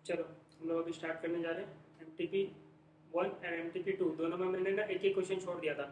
चलो हम लोग अभी स्टार्ट करने जा रहे हैं। MTP 1 और MTP 2 दोनों में मैंने ना एक एक क्वेश्चन छोड़ दिया था।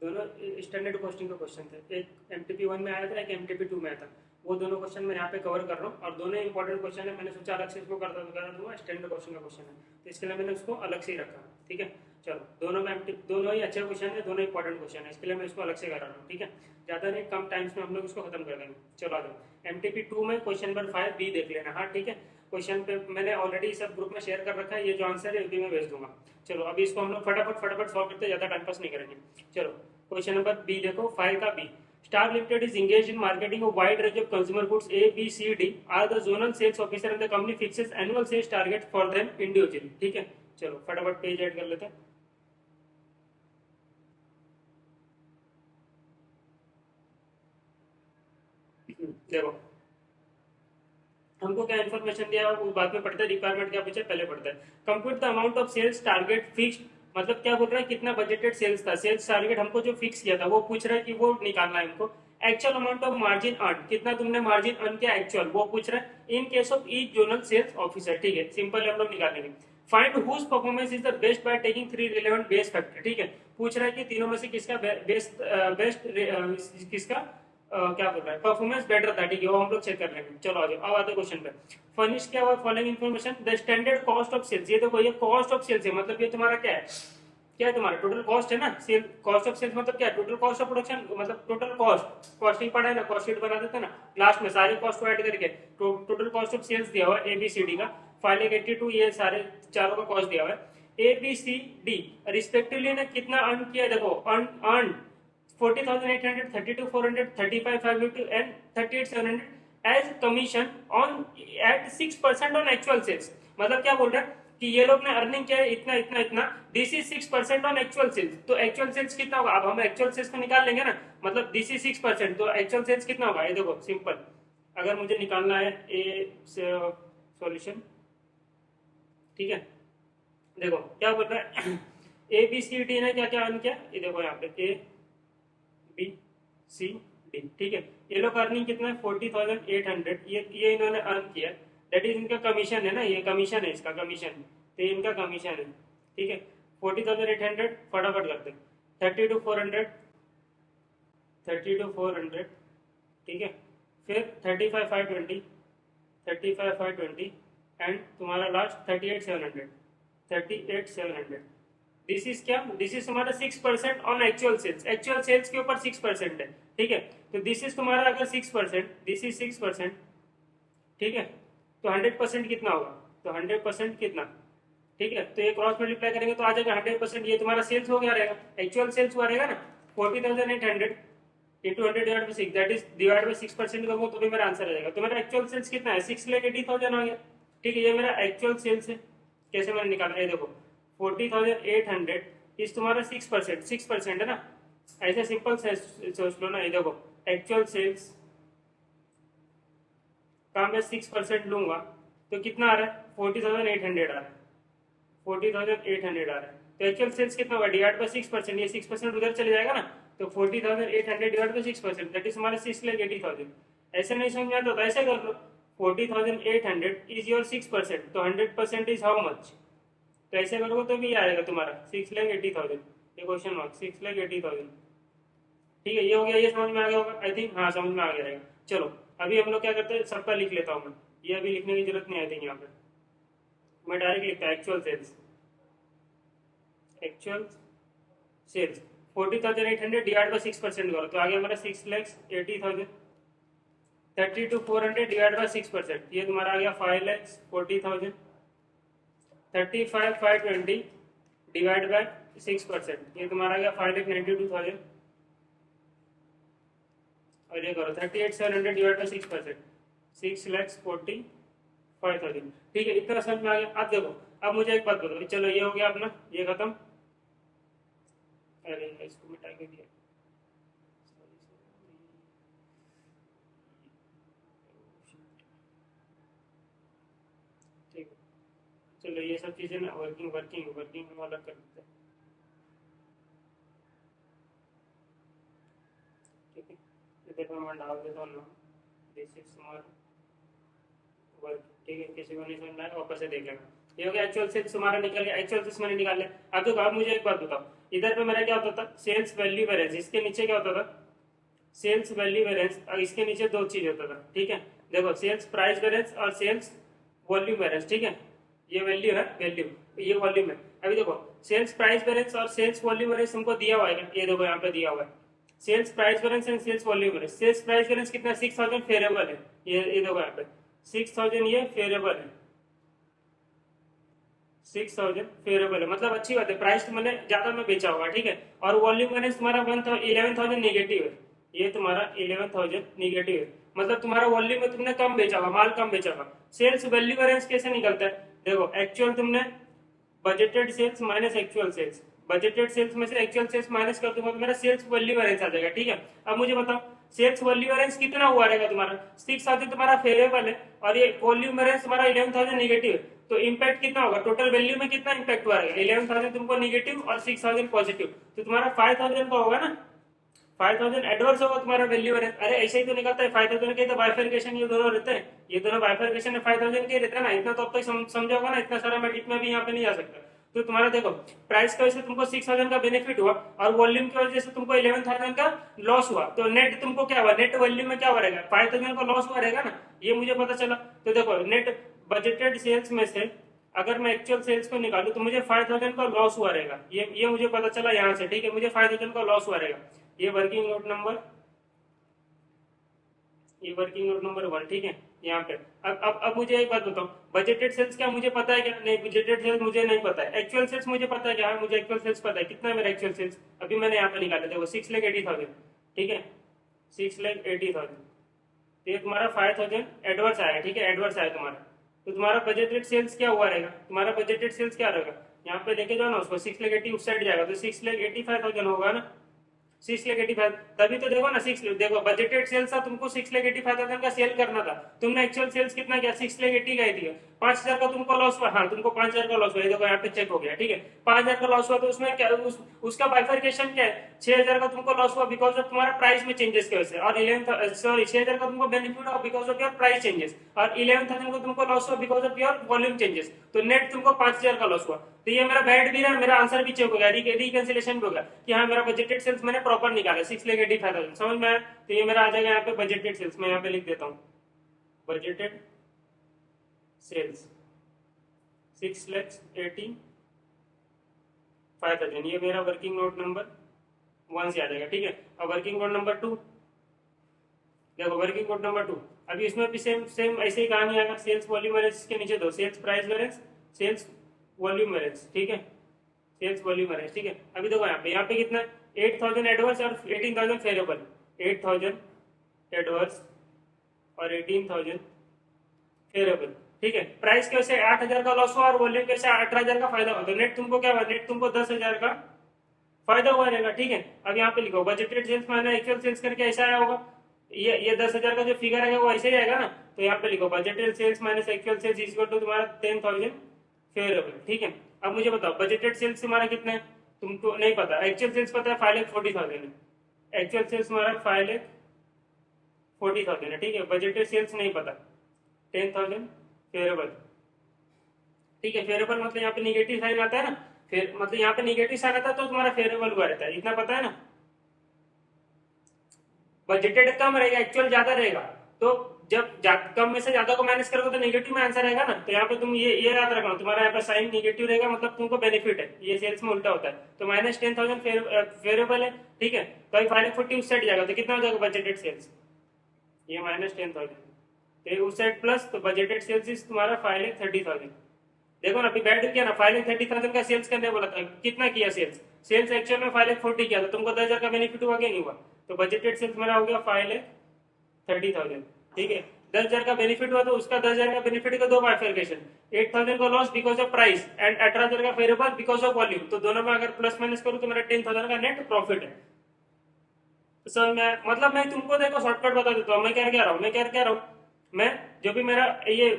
दोनों स्टैंडर्ड कॉस्टिंग का क्वेश्चन थे। एक MTP 1 में आया था, एक MTP 2 में आया था। वो दोनों क्वेश्चन मैं यहाँ पे कवर कर रहा हूँ और दोनों इंपॉर्टेंट क्वेश्चन है। मैंने सोचा अलग से इसको कर दूंगा, स्टैंडर्ड क्वेश्चन का क्वेश्चन है तो इसके लिए मैंने उसको अलग से ही रखा। ठीक है, चलो दोनों में दोनों ही अच्छे क्वेश्चन है, दोनों इंपॉर्टेंट क्वेश्चन है, इसके लिए मैं इसको अलग से कर रहा हूँ। ठीक है, ज़्यादा नहीं, कम टाइम्स में हम लोग इसको खत्म कर देंगे। चलो आ जाओ। MTP 2 में क्वेश्चन नंबर 5 बी देख लेना। हाँ ठीक है, क्वेश्चन पे मैंने ऑलरेडी सब ग्रुप में शेयर कर रखा है। ये जो आंसर है वो भी मैं भेज दूंगा। चलो अभी इसको हम लोग फटाफट फटाफट सॉल्व करते, ज्यादा टाइम पास नहीं करेंगे। चलो क्वेश्चन नंबर बी देखो, 5 का B. Star Limited is engaged in marketing a wide range of consumer goods A, B, C, D. Are the zonal sales officer and the company fixes annual sales target for them individually. ठीक है, चलो फटाफट page add कर लेते हैं। देखो हमको क्या इन्फॉर्मेशन दिया है वो बाद में पढ़ते हैं। रिक्वायरमेंट क्या पूछे पहले पढ़ते हैं। Compute the amount of sales target fixed, मतलब क्या बोल रहा है, कितना बजटेड सेल्स था। सेल्स टारगेट हमको जो फिक्स किया था वो पूछ रहा है कि वो निकालना है हमको। Actual amount of margin earn, कितना तुमने मार्जिन अर्न किया एक्चुअल, वो पूछ रहा है in case of each zonal sales officer. ठीक है, सिंपल हम लोग निकालेंगे। Find whose performance is the best by taking 3 relevant base factor. ठीक है, पूछ रहा है कि तीनों में से किसका बेस्ट किसका क्या बोल रहा है परफॉर्मेंस बेटर था। ठीक है, वो हम लोग चेक कर लेंगे। चलो आ जाओ, अब आते क्वेश्चन पे। फर्निश क्या हुआ, following information the standard cost of sales. ये देखो, ये कॉस्ट ऑफ सेल्स है, मतलब ये तुम्हारा क्या है, क्या है तुम्हारा टोटल कॉस्ट है ना। सेल कॉस्ट ऑफ सेल्स मतलब क्या है, टोटल कॉस्ट ऑफ प्रोडक्शन, मतलब टोटल कॉस्ट। कॉस्टिंग पढ़ा है ना, कॉस्ट शीट बना देते हैं ना लास्ट में, सारी कॉस्ट को ऐड करके टोटल कॉस्ट ऑफ सेल्स दिया हुआ है ABCD का। फाइल 82 ये सारे चारों का कॉस्ट दिया हुआ है। ABCD रिस्पेक्टिवली ने कितना अर्न किया, देखो earn 40,800, 32,400, 35,550 and 38,700 as commission on at 6% on actual sales. मतलब क्या बोल रहा है कि ये लोग ने अर्निंग किया है इतना इतना इतना, this is 6% on actual sales. तो एक्चुअल सेल्स कितना होगा, अब हम एक्चुअल सेल्स को निकाल लेंगे ना, मतलब दिस इज 6%, तो एक्चुअल सेल्स कितना होगा। ये देखो सिंपल, अगर मुझे निकालना है ए सॉल्यूशन। ठीक है, देखो क्या बोल रहा है ABCD ने क्या क्या अर्न किया, ये देखो यहाँ पे ABCD। ठीक है, ये लोग अर्निंग कितना है 40,800, ये इन्होंने अर्न किया। दैट इज इनका कमीशन है ना, ये कमीशन है, इसका कमीशन, तो ये इनका कमीशन है। ठीक है, 40,800 फटाफट करते, 30 to 400, 30 to 400। ठीक है, फिर 35,520, 35,520 एंड तुम्हारा लास्ट 38,700, 38,700। दिस इज क्या, दिस इज तुम्हारा 6% on actual sales. Actual sales के ऊपर 6% है। ठीक है, तो दिस इज तुम्हारा अगर 6%, दिस इज 6%। ठीक है, तो 100% कितना होगा, तो 100% कितना। ठीक है, तो ये क्रॉस मल्टीप्लाई करेंगे तो आ जाएगा 100%। ये तुम्हारा सेल्स हो गया रहेगा, एक्चुअल सेल्स हुआ रहेगा ना। 40,800 into 100/6, that is divide by 6% करूंगा तो भी मेरा आंसर आ जाएगा। तो मेरा एक्चुअल सेल्स कितना है, 6,80,000 आ गया। ठीक है, ये मेरा एक्चुअल सेल्स है। कैसे मैंने निकाला है, देखो 40,800 इस तुम्हारा 6%, 6% है ना, ऐसे सिंपल सोच लो ना। ये देखो एक्चुअल सेल्स का मैं 6% लूंगा तो कितना आ रहा है, 40,800 आ रहा है, 40,800 आ रहा है। तो एक्चुअल सेल्स कितना होगा, डिवाइड बाई 6%, ये 6% उधर चले जाएगा ना, तो 40,800 डिवाइड बाई 6%, दैट इज हमारा 6,80,000। ऐसे नहीं समझ में आता तो ऐसे कर लो, 40,800 इज योर 6%, तो 100% इज हाउ मच। तो ऐसे करोगे तो भी आएगा तुम्हारा 6,80,000। ये क्वेश्चन मार्क 6,80,000। ठीक है, ये हो गया, ये समझ में आ गया होगा आई थिंक, हाँ समझ में आ गया रहेगा। चलो अभी हम लोग क्या करते हैं, सबका लिख लेता हूँ मैं, ये अभी लिखने की जरूरत नहीं आई थिंक। यहाँ पे मैं डायरेक्ट लिखता हूँ actual sales, actual sales 40,800 divide by 6% करो तो आ गया हमारा 6,80,000। 30 to 400 डिवाइड बाई 6%, ये तुम्हारा आ गया 5,40,000। 35,520 डिवाइड बाय 6%, ये तुम्हारा गया 5,92,000। और ये करो 38,700 डिवाइड बाय 6%, 6,45,000। ठीक है, इतना समझ में आ गया। अब देखो, अब मुझे एक बात बताओ, चलो ये हो गया अपना, ये खत्म। अरे इसको मिटा के दिया, ठीक है। चलो ये सब चीजें ना वर्किंग वर्किंग वर्किंग हम अलग कर देते हैं। ठीक है, इधर मैं डाल देता हूँ ना, दिस इज स्मॉल वर्क, ठीक है, किसी को नहीं समझ आया वापस से देख लेना। ये हो गया एक्चुअल सेल्स तुम्हारा निकल गया, एक्चुअल सेल्स मैंने निकाल लिया। अब देखो, अब मुझे एक बात बताओ, इधर पे मेरा क्या होता था, सेल्स वैल्यू वेरिएंस, इसके नीचे क्या होता था, सेल्स वैल्यू वेरिएंस, और इसके नीचे दो चीज होता था, ठीक है। देखो, सेल्स प्राइस वेरिएंस और सेल्स वॉल्यूम वेरिएंस, ठीक है, ये वैल्यू है, वैल्यू, ये वॉल्यूम है। अभी देखो, सेल्स प्राइस वेरिएंस और सेल्स वॉल्यूम वेरिएंस हमको दिया हुआ है, ये देखो यहाँ पे दिया हुआ है, sales price variance and sales volume variance. Sales price variance कितना, 6000 फेवरेबल है, ये देखो यहाँ पे 6000 ये फेवरेबल है, 6000 फेवरेबल है, मतलब अच्छी बात है, प्राइस तो मैंने ज्यादा में बेचा होगा, ठीक है। और वॉल्यूम वेरिएंस तुम्हारा 11,000 नेगेटिव है, ये तुम्हारा 11,000 नेगेटिव है, मतलब तुम्हारा वॉल्यूम में तुमने कम बेचा होगा, माल कम बेचा होगा। सेल्स वैल्यू वेरिएंस कैसे निकलता है, देखो, एक्चुअल तुमने budgeted sales minus actual sales, budgeted sales में से एक्चुअल सेल्स माइनस कर दूंगा तो मेरा सेल्स वैल्यू वेरिएंस आ जाएगा, ठीक है। अब मुझे बताओ, सेल्स वैल्यू वेरिएंस कितना हुआ रहेगा तुम्हारा, 6,000 तुम्हारा फेवरेबल है, और ये वॉल्यूम वेरिएंस तुम्हारा 11,000 नेगेटिव है, तो इम्पैक्ट कितना होगा, टोटल वैल्यू में कितना इम्पैक्ट हुआ रहेगा, 11,000 तुमको नेगेटिव और 6,000 पॉजिटिव, तो तुम्हारा 5,000 का होगा ना, 5,000 एडवर्स होगा तुम्हारा वैल्यू वेरिएंस। अरे ऐसे ही तो निकलता है, 5,000 के तो बाइफरकेशन ये दोनों रहते हैं, ये दोनों बाइफरकेशन में 5,000 के रहता है ना, इतना तो अब तक समझोगा ना, इतना सारा मैं डीप में भी यहाँ पे नहीं आ सकता। तो तुम्हारा देखो, प्राइस की वजह से तुमको 6,000 का बेनिफिट हुआ, और वॉल्यूम की वजह से तुमको 11,000 का लॉस हुआ, तो नेट तुमको क्या हुआ, नेट वॉल्यूम में क्या हुआ रहेगा, 5,000 का लॉस हुआ रहेगा ना, ये मुझे पता चला। तो देखो, नेट बजटेड सेल्स में से अगर मैं एक्चुअल सेल्स को निकालू तो मुझे 5,000 का लॉस हुआ रहेगा, ये मुझे पता चला यहाँ से, ठीक है, मुझे 5,000 का लॉस हुआ रहेगा। ये वर्किंग नोट नंबर, ये वर्किंग नोट नंबर 1, ठीक है, यहाँ पे। अब मुझे एक बात बताओ, बजटेड सेल्स क्या मुझे पता है क्या, नहीं, बजटेड सेल्स मुझे नहीं पता है, एक्चुअल सेल्स मुझे पता है क्या, हाँ, मुझे एक्चुअल सेल्स पता है, कितना है मेरा एक्चुअल सेल्स, अभी मैंने यहाँ पे निकाला, देखो 6,80,000, ठीक है, 6,80,000, तो ये तुम्हारा 5,000 एडवर्स आया, ठीक है, एडवर्स आया तुम्हारा, तो तुम्हारा बजटेड सेल्स क्या हुआ रहेगा, तुम्हारा बजटेड सेल्स क्या रहेगा, यहाँ पे लेके जाओ ना उसको, 6,80,000 उस साइड जाएगा, तो 6,85,000 होगा ना, 6,85,000, तभी तो देखो ना, देखो, बजटेड सेल्स था, तुमको 6,85,000 का सेल करना था, तुमने एक्चुअल सेल्स कितना किया, 6,80,000 का ही दिया, 5,000 का तुमको लॉस हुआ, हाँ, तुमको 5,000 का लॉस हुआ, देखो यहाँ पे चेक हो गया, ठीक है, 5,000 का लॉस हुआ, तो उसमें क्या, उसका बाइफरकेशन क्या है, 6,000 का तुमको लॉस हुआ बिकॉज ऑफ तुम्हारा प्राइस में चेंजेस की वजह से, और 6,000 का तुमको बेनिफिट हुआ because of your price changes, और 11,000 को तुमको लॉस हुआ because of your volume changes, तो नेट तुमको 5,000 का लॉस हुआ। तो ये मेरा बैड भी रहा, मेरा आंसर भी चेक हो गया, रिकैंसिलेशन भी हो गया कि हाँ, मेरा बजटेड सेल्स मैंने प्रॉपर निकाला, 6,85,000, समझ में आया। तो ये मेरा आ जाएगा यहाँ पे बजटेड सेल्स, मैं यहाँ पे लिख देता हूँ, बजटेड सेल्स 6,85,000, ये मेरा वर्किंग नोट नंबर 1 से आ जाएगा, ठीक है। अब वर्किंग नोट नंबर 2, देखो, वर्किंग नोट नंबर 2, अभी इसमें भी सेम सेम ऐसे ही कहानी आएगा, सेल्स वॉल्यूम वेरिएंस के नीचे दो, sales price variance, sales volume variance, ठीक है, सेल्स वॉल्यूम वेरिएंस, ठीक है। अभी देखो यहाँ पे कितना, 8,000 एडवर्स और 18,000 फेवरेबल, 8,000 एडवर्स और 18,000 फेवरेबल, ठीक है। प्राइस के वजह से 8,000 का लॉस हुआ और वॉल्यूम के वजह से 18,000 का फायदा हुआ, तो नेट तुमको क्या हुआ, नेट तुमको 10,000 का फायदा हुआ रहेगा, ठीक है। अब यहाँ पे लिखो, budgeted sales minus actual sales करके ऐसा आया होगा, ये 10,000 का जो फिगर आएगा वो ऐसे ही आएगा ना, तो यहाँ पे लिखो, budgeted sales minus actual sales is equal to तुम्हारा 10,000 फेवरेबल, ठीक है। अब मुझे बताओ, बजटेड सेल्स तुम्हारा कितना है, तुमको नहीं पता, एक्चुअल सेल्स पता है 5,40,000 है, एक्चुअल सेल्स तुम्हारा 5,40,000 है, ठीक है, बजटेड सेल्स नहीं पता, 10,000 फेवरेबल, ठीक है। फेवरेबल मतलब यहाँ पे निगेटिव साइन आता है ना, फिर मतलब यहाँ पे निगेटिव साइन आता है तो तुम्हारा फेवरेबल हुआ रहता है, इतना पता है ना। बजटेड कम रहेगा, एक्चुअल ज्यादा रहेगा, तो जब कम में से ज्यादा को माइनस करोगे तो नेगेटिव में आंसर आएगा ना, तो यहाँ पे तुम ये याद रखना, तुम्हारा यहाँ पे साइन निगेटिव रहेगा, मतलब तुमको बेनिफिट है, ये सेल्स में उल्टा होता है, तो माइनस 10,000 फेवरेबल है, ठीक है। तो अभी 5,40 उस साइड जाएगा, तो कितना हो जाएगा बजटेड सेल्स, ये माइनस 10,000, तो उस साइड प्लस, तो बजटेड सेल्स इज तुम्हारा 5,30,000, देखो ना, अभी बैठ किया ना, 5,30,000 का सेल्स करने बोला था, कितना किया सेल्स, सेल्स एक्चुअल में 5,40 किया, तो तुमको 10,000 का बेनिफिट हुआ क्या, नहीं हुआ, तो बजटेड सेल्स मेरा हो गया 5,30,000, ठीक है। 10,000 का बेनिफिट हुआ तो उसका 10,000 का बेनिफिट का दो बाइफरकेशन, 8,000 का loss because of price and 18,000 का फेवरेबल बिकॉज ऑफ वॉल्यूम, तो दोनों में अगर प्लस माइनस करूं तो मेरा 10,000 का नेट प्रॉफिट है। तो सर मतलब मैं तुमको देखो शॉर्टकट बता देता हूँ, मैं क्या क्या रहा हूँ, मैं जो भी मेरा ये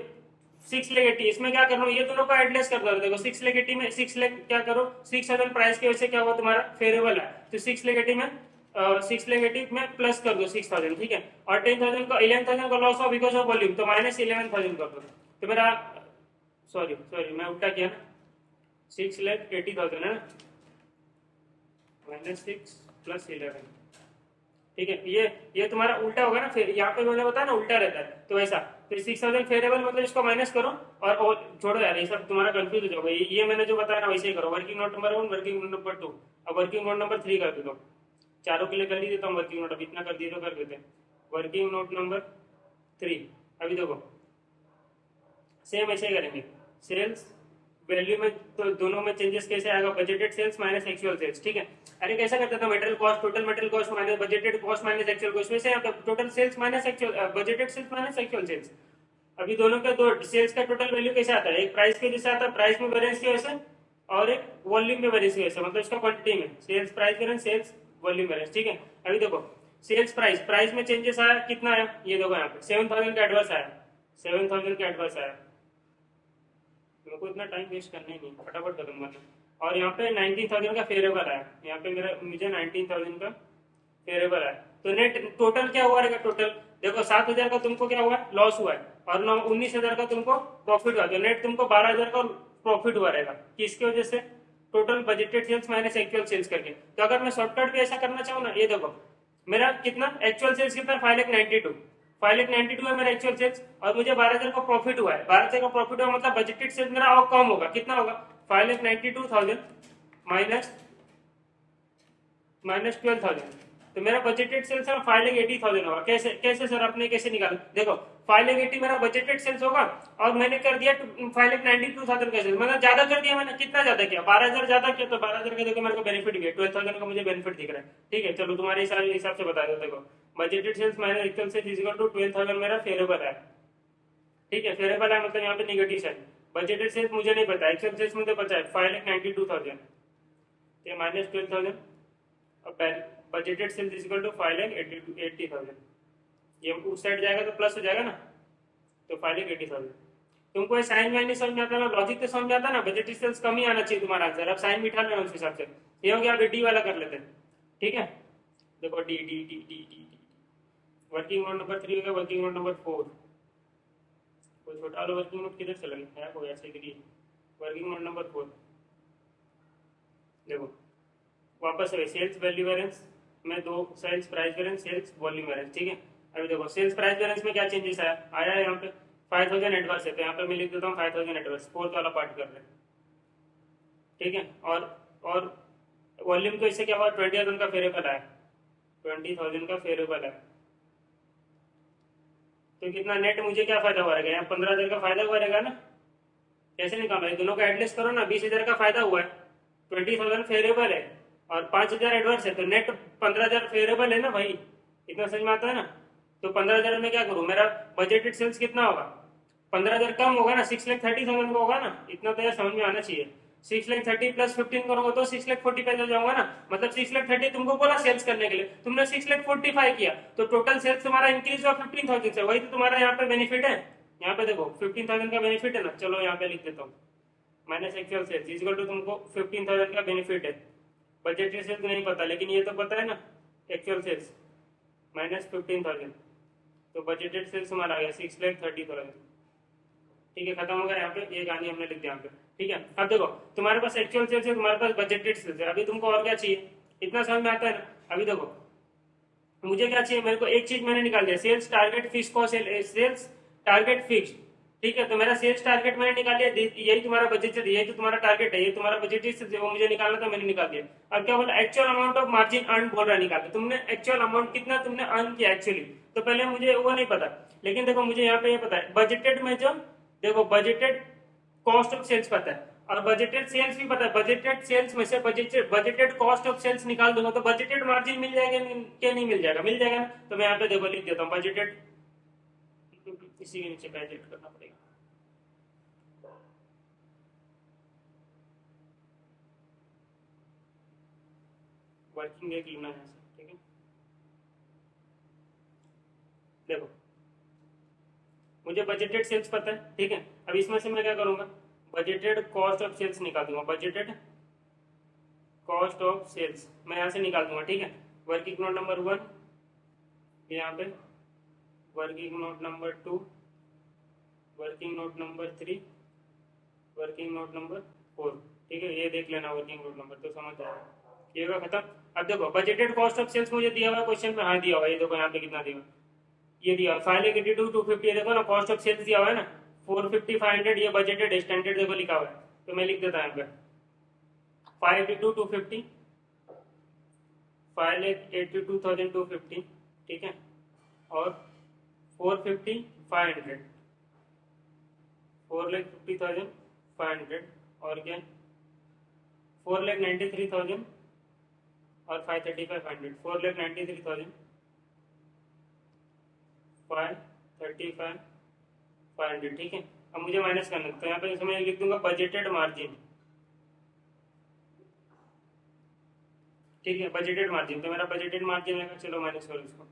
6,80,000, इसमें क्या कर रहा हूँ, ये दोनों का एडलेस कर दो, देखो 6,80,000 में 6 लाख क्या करो, 6,000 प्राइस की वजह से क्या हुआ तुम्हारा फेवरेबल है, तो 6,80,000 में 6 लाख 80 में प्लस कर दो 6,000, ठीक है, और 10,000 का 11,000 का लॉस हो बिकॉज ऑफ वॉल्यूम, तो माइनस 11,000 कर दो। तो मेरा सॉरी सॉरी मैं उल्टा किया ना, 6,80,000 है ना, -6 + 11, ठीक है, ये तुम्हारा उल्टा होगा ना, फिर यहाँ पे मैंने बताया ना उल्टा रहता है, तो ऐसा, तो 6,000 फेयरेबल मतलब इसको माइनस करो, और छोड़ो यार, ये सब तुम्हारा कंफ्यूज हो जाएगा, ये मैंने जो बताया ना वैसे ही करो, working note number 1, working note number 2, अब वर्किंग नोट नंबर 3 कर देता हूँ, चारों के लिए कर ही देता हूँ वर्किंग नोट, अब इतना कर दिए तो कर देते हैं। वर्किंग नोट नंबर 3, अभी देखो सेम ऐसे ही करेंगे, सेल्स वैल्यू में तो दोनों में चेंजेस कैसे आएगा, budgeted sales minus actual sales, ठीक है, अरे कैसा करता था, material cost, total material cost minus budgeted cost minus actual cost, वैसे यहाँ पे total sales minus actual budgeted sales minus actual sales. अभी दोनों का दो सेल्स का टोटल वैल्यू कैसे आता है, एक प्राइस के जैसे आता है, प्राइस में वेरिएंस की वजह से, और एक वॉल्यूम में वेरिएंस की वजह से, मतलब इसका क्वांटिटी में sales price variance, sales volume variance, ठीक है। अभी देखो सेल्स प्राइस, प्राइस में चेंजेस आया कितना आया, ये देखो यहाँ पे 7,000 का एडवर्स आया, 7,000 का एडवर्स आया, मेरे को इतना टाइम वेस्ट करना ही नहीं, फटाफट खत्म करना। और यहाँ पे 19,000 का फेवरेबल आया, यहाँ पे मेरा मुझे 19,000 का फेवरेबल आया, तो नेट टोटल क्या हुआ रहेगा, टोटल देखो 7,000 का तुमको क्या हुआ, लॉस हुआ है, और 19,000 का तुमको प्रॉफिट हुआ, तो नेट तुमको 12,000 का प्रॉफिट हुआ रहेगा, किसकी वजह से, total budgeted sales minus actual sales करके। तो अगर मैं शॉर्टकट भी ऐसा करना चाहूँ ना, ये देखो मेरा कितना एक्चुअल सेल्स कितना, 5,92,000, 5,92,000 है मेरा एक्चुअल सेल्स, और मुझे 12,000 का प्रॉफिट हुआ है, 12,000 का प्रॉफिट हुआ मतलब बजटेड सेल्स मेरा और कम होगा, कितना होगा, 5,92,000 माइनस 12,000, तो मेरा बजटेड सेल्स है 5,80,000 होगा। कैसे कैसे सर आपने कैसे निकाला, देखो 5,80,000 मेरा बजटेड सेल्स होगा, और मैंने कर दिया 5,92,000 का सेल्स, मतलब ज्यादा कर दिया मैंने, कितना ज्यादा किया, 12,000 ज्यादा किया, तो 12,000 का देखो मेरे को बेनिफिट भी है, 12,000 का मुझे बेनिफिट दिख रहा है, ठीक है, चलो तुम्हारे हिसाब से बता दो, देखो budgeted sales minus actual sales is equal to 12,000 मेरा फेवरेबल है, ठीक है, फेवरेबल है मतलब यहाँ पे नेगेटिव साइन, बजटेड सेल्स मुझे नहीं पता, एक्चुअल सेल्स मुझे पता है 5,92,000, माइनस 12,000, अब budgeted sales is equal to 5,80,000, ये उस साइड जाएगा तो प्लस हो जाएगा ना, तो 5,80,000। तुमको साइन वाइन नहीं समझ में आता ना, लॉजिक तो समझ में आता ना, बजटेड सेल्स कम ही आना चाहिए तुम्हारा आंसर, अब साइन बिठा लेना उस हिसाब से, ये हो गया, अभी डी वाला कर लेते हैं, ठीक है, देखो D D D D D working note number 3 हो गया, वर्किंग नोट नंबर 4, कोई छोटा वाला वर्किंग नोट किधर चला गया, हो गया ऐसे करिए, वर्किंग नोट नंबर 4, देखो वापस है सेल्स वैल्यू वेरिएंस में दो, sales price variance, sales volume variance, ठीक है। अभी देखो सेल्स प्राइस वेरिएंस में क्या चेंजेस आया, आया है यहाँ पे 5,000 एडवर्स है, तो यहाँ पे मैं लिख देता हूँ 5,000 एडवर्स, फोर्थ वाला पार्ट कर रहे हैं, ठीक है, और वॉल्यूम तो इससे क्या हुआ, 20,000 का फेवरेबल आया, 20,000 का फेवरेबल है, तो कितना नेट मुझे क्या फायदा हुआ रहेगा, यहाँ 15,000 का फायदा हुआ रहेगा ना, कैसे निकालना है, दोनों का एडजस्ट करो ना, 20,000 का फायदा हुआ है, 20,000 फेवरेबल है, और 5,000 एडवर्स है, तो नेट 15,000 फेवरेबल है ना भाई, इतना समझ में आता है ना। तो 15,000 में क्या करूं, मेरा बजटेड सेल्स कितना होगा, 15,000 कम होगा ना, 6,30,000 का होगा ना, इतना तो यार समझ में आना चाहिए, 6,30,000 प्लस 15 करोगे तो 6,45,000 हो जाऊंगा ना, मतलब 6,30,000 तुमको बोला सेल्स करने के लिए, तुमने 6,45,000 किया, तो टोटल सेल्स तुम्हारा इंक्रीज हुआ 15,000 से, वही तो तुम्हारा यहाँ पे बेनिफिट है, यहाँ पे देखो 15,000 का बेनिफिट है ना, चलो यहाँ पे लिख देता हूँ, minus actual sales equal to तुमको 15,000 का बेनिफिट है, बजटेड सेल्स नहीं पता, लेकिन ये तो पता है ना, एक्चुअल सेल्स माइनस 15,000, तो बजटेड सेल्स हमारा आ गया 6,30,000, ठीक है, खत्म हो गया यहाँ पे, ये गानी हमने लिख दिया यहाँ पे, ठीक है। अब देखो तुम्हारे पास एक्चुअल सेल्स है, तुम्हारे पास बजटेड सेल्स है, अभी तुमको और क्या चाहिए, इतना समझ में आता है ना। अभी देखो मुझे क्या चाहिए, मेरे को एक चीज मैंने निकाल दिया, sales target fix cost, sales target fix, ठीक है, तो मेरा सेल्स टारगेट मैंने निकाल लिया, यही तुम्हारा बजट, यही तो तुम्हारा टारगेट है, ये तुम्हारा बजट है, वो मुझे निकालना था, मैंने निकाल दिया। अब क्या बोला, actual amount of margin earn बोल रहा निकाल, तुमने एक्चुअल अमाउंट कितना तुमने अर्न किया एक्चुअली, तो पहले मुझे वो नहीं पता, लेकिन देखो मुझे यहाँ पे ये पता है, बजटेड में जो देखो बजटेड कॉस्ट ऑफ सेल्स पता है, और बजटेड सेल्स भी पता है, बजटेड सेल्स में से बजटेड कॉस्ट ऑफ सेल्स निकाल दूंगा तो बजटेड मार्जिन मिल जाएगा, क्या नहीं मिल जाएगा, मिल जाएगा ना, तो मैं यहाँ पे देखो लिख देता हूँ बजटेड, इसी के नीचे बजट करना पड़ेगा, वर्किंग एक लेना है, ठीक है, देखो मुझे बजटेड सेल्स पता है, ठीक है, अब इसमें से मैं क्या करूंगा, बजटेड कॉस्ट ऑफ सेल्स निकाल दूंगा, बजटेड कॉस्ट ऑफ सेल्स मैं यहाँ से निकाल दूंगा, ठीक है, वर्किंग नोट नंबर 1, यहाँ पे working note number 2, working note number 3, working note number 4। ठीक है, ये देख लेना वर्किंग नोट नंबर, तो समझ जाएगा। ये होगा खत्म। अब देखो बजटेड कॉस्ट ऑफ सेल्स मुझे दिया हुआ है क्वेश्चन में, हाँ दिया हुआ है, ये देखो यहाँ पे कितना दिया हुआ है, ये दिया 582 250, देखो ना कॉस्ट ऑफ सेल्स दिया हुआ है ना 450 500, ये बजटेड स्टैंडर्ड देखो लिखा हुआ है, तो मैं लिख देता हूँ यहाँ पे 582 250, 582,250, ठीक है, और 450 500, 4,50,500, और क्या 4,93,000 और 535,500, 4,93,535,500, ठीक है। अब मुझे माइनस करना है, तो यहाँ पे मैं लिख दूंगा बजटेड मार्जिन, ठीक है, बजटेड मार्जिन, तो मेरा बजटेड मार्जिन आएगा, चलो माइनस करो इसको,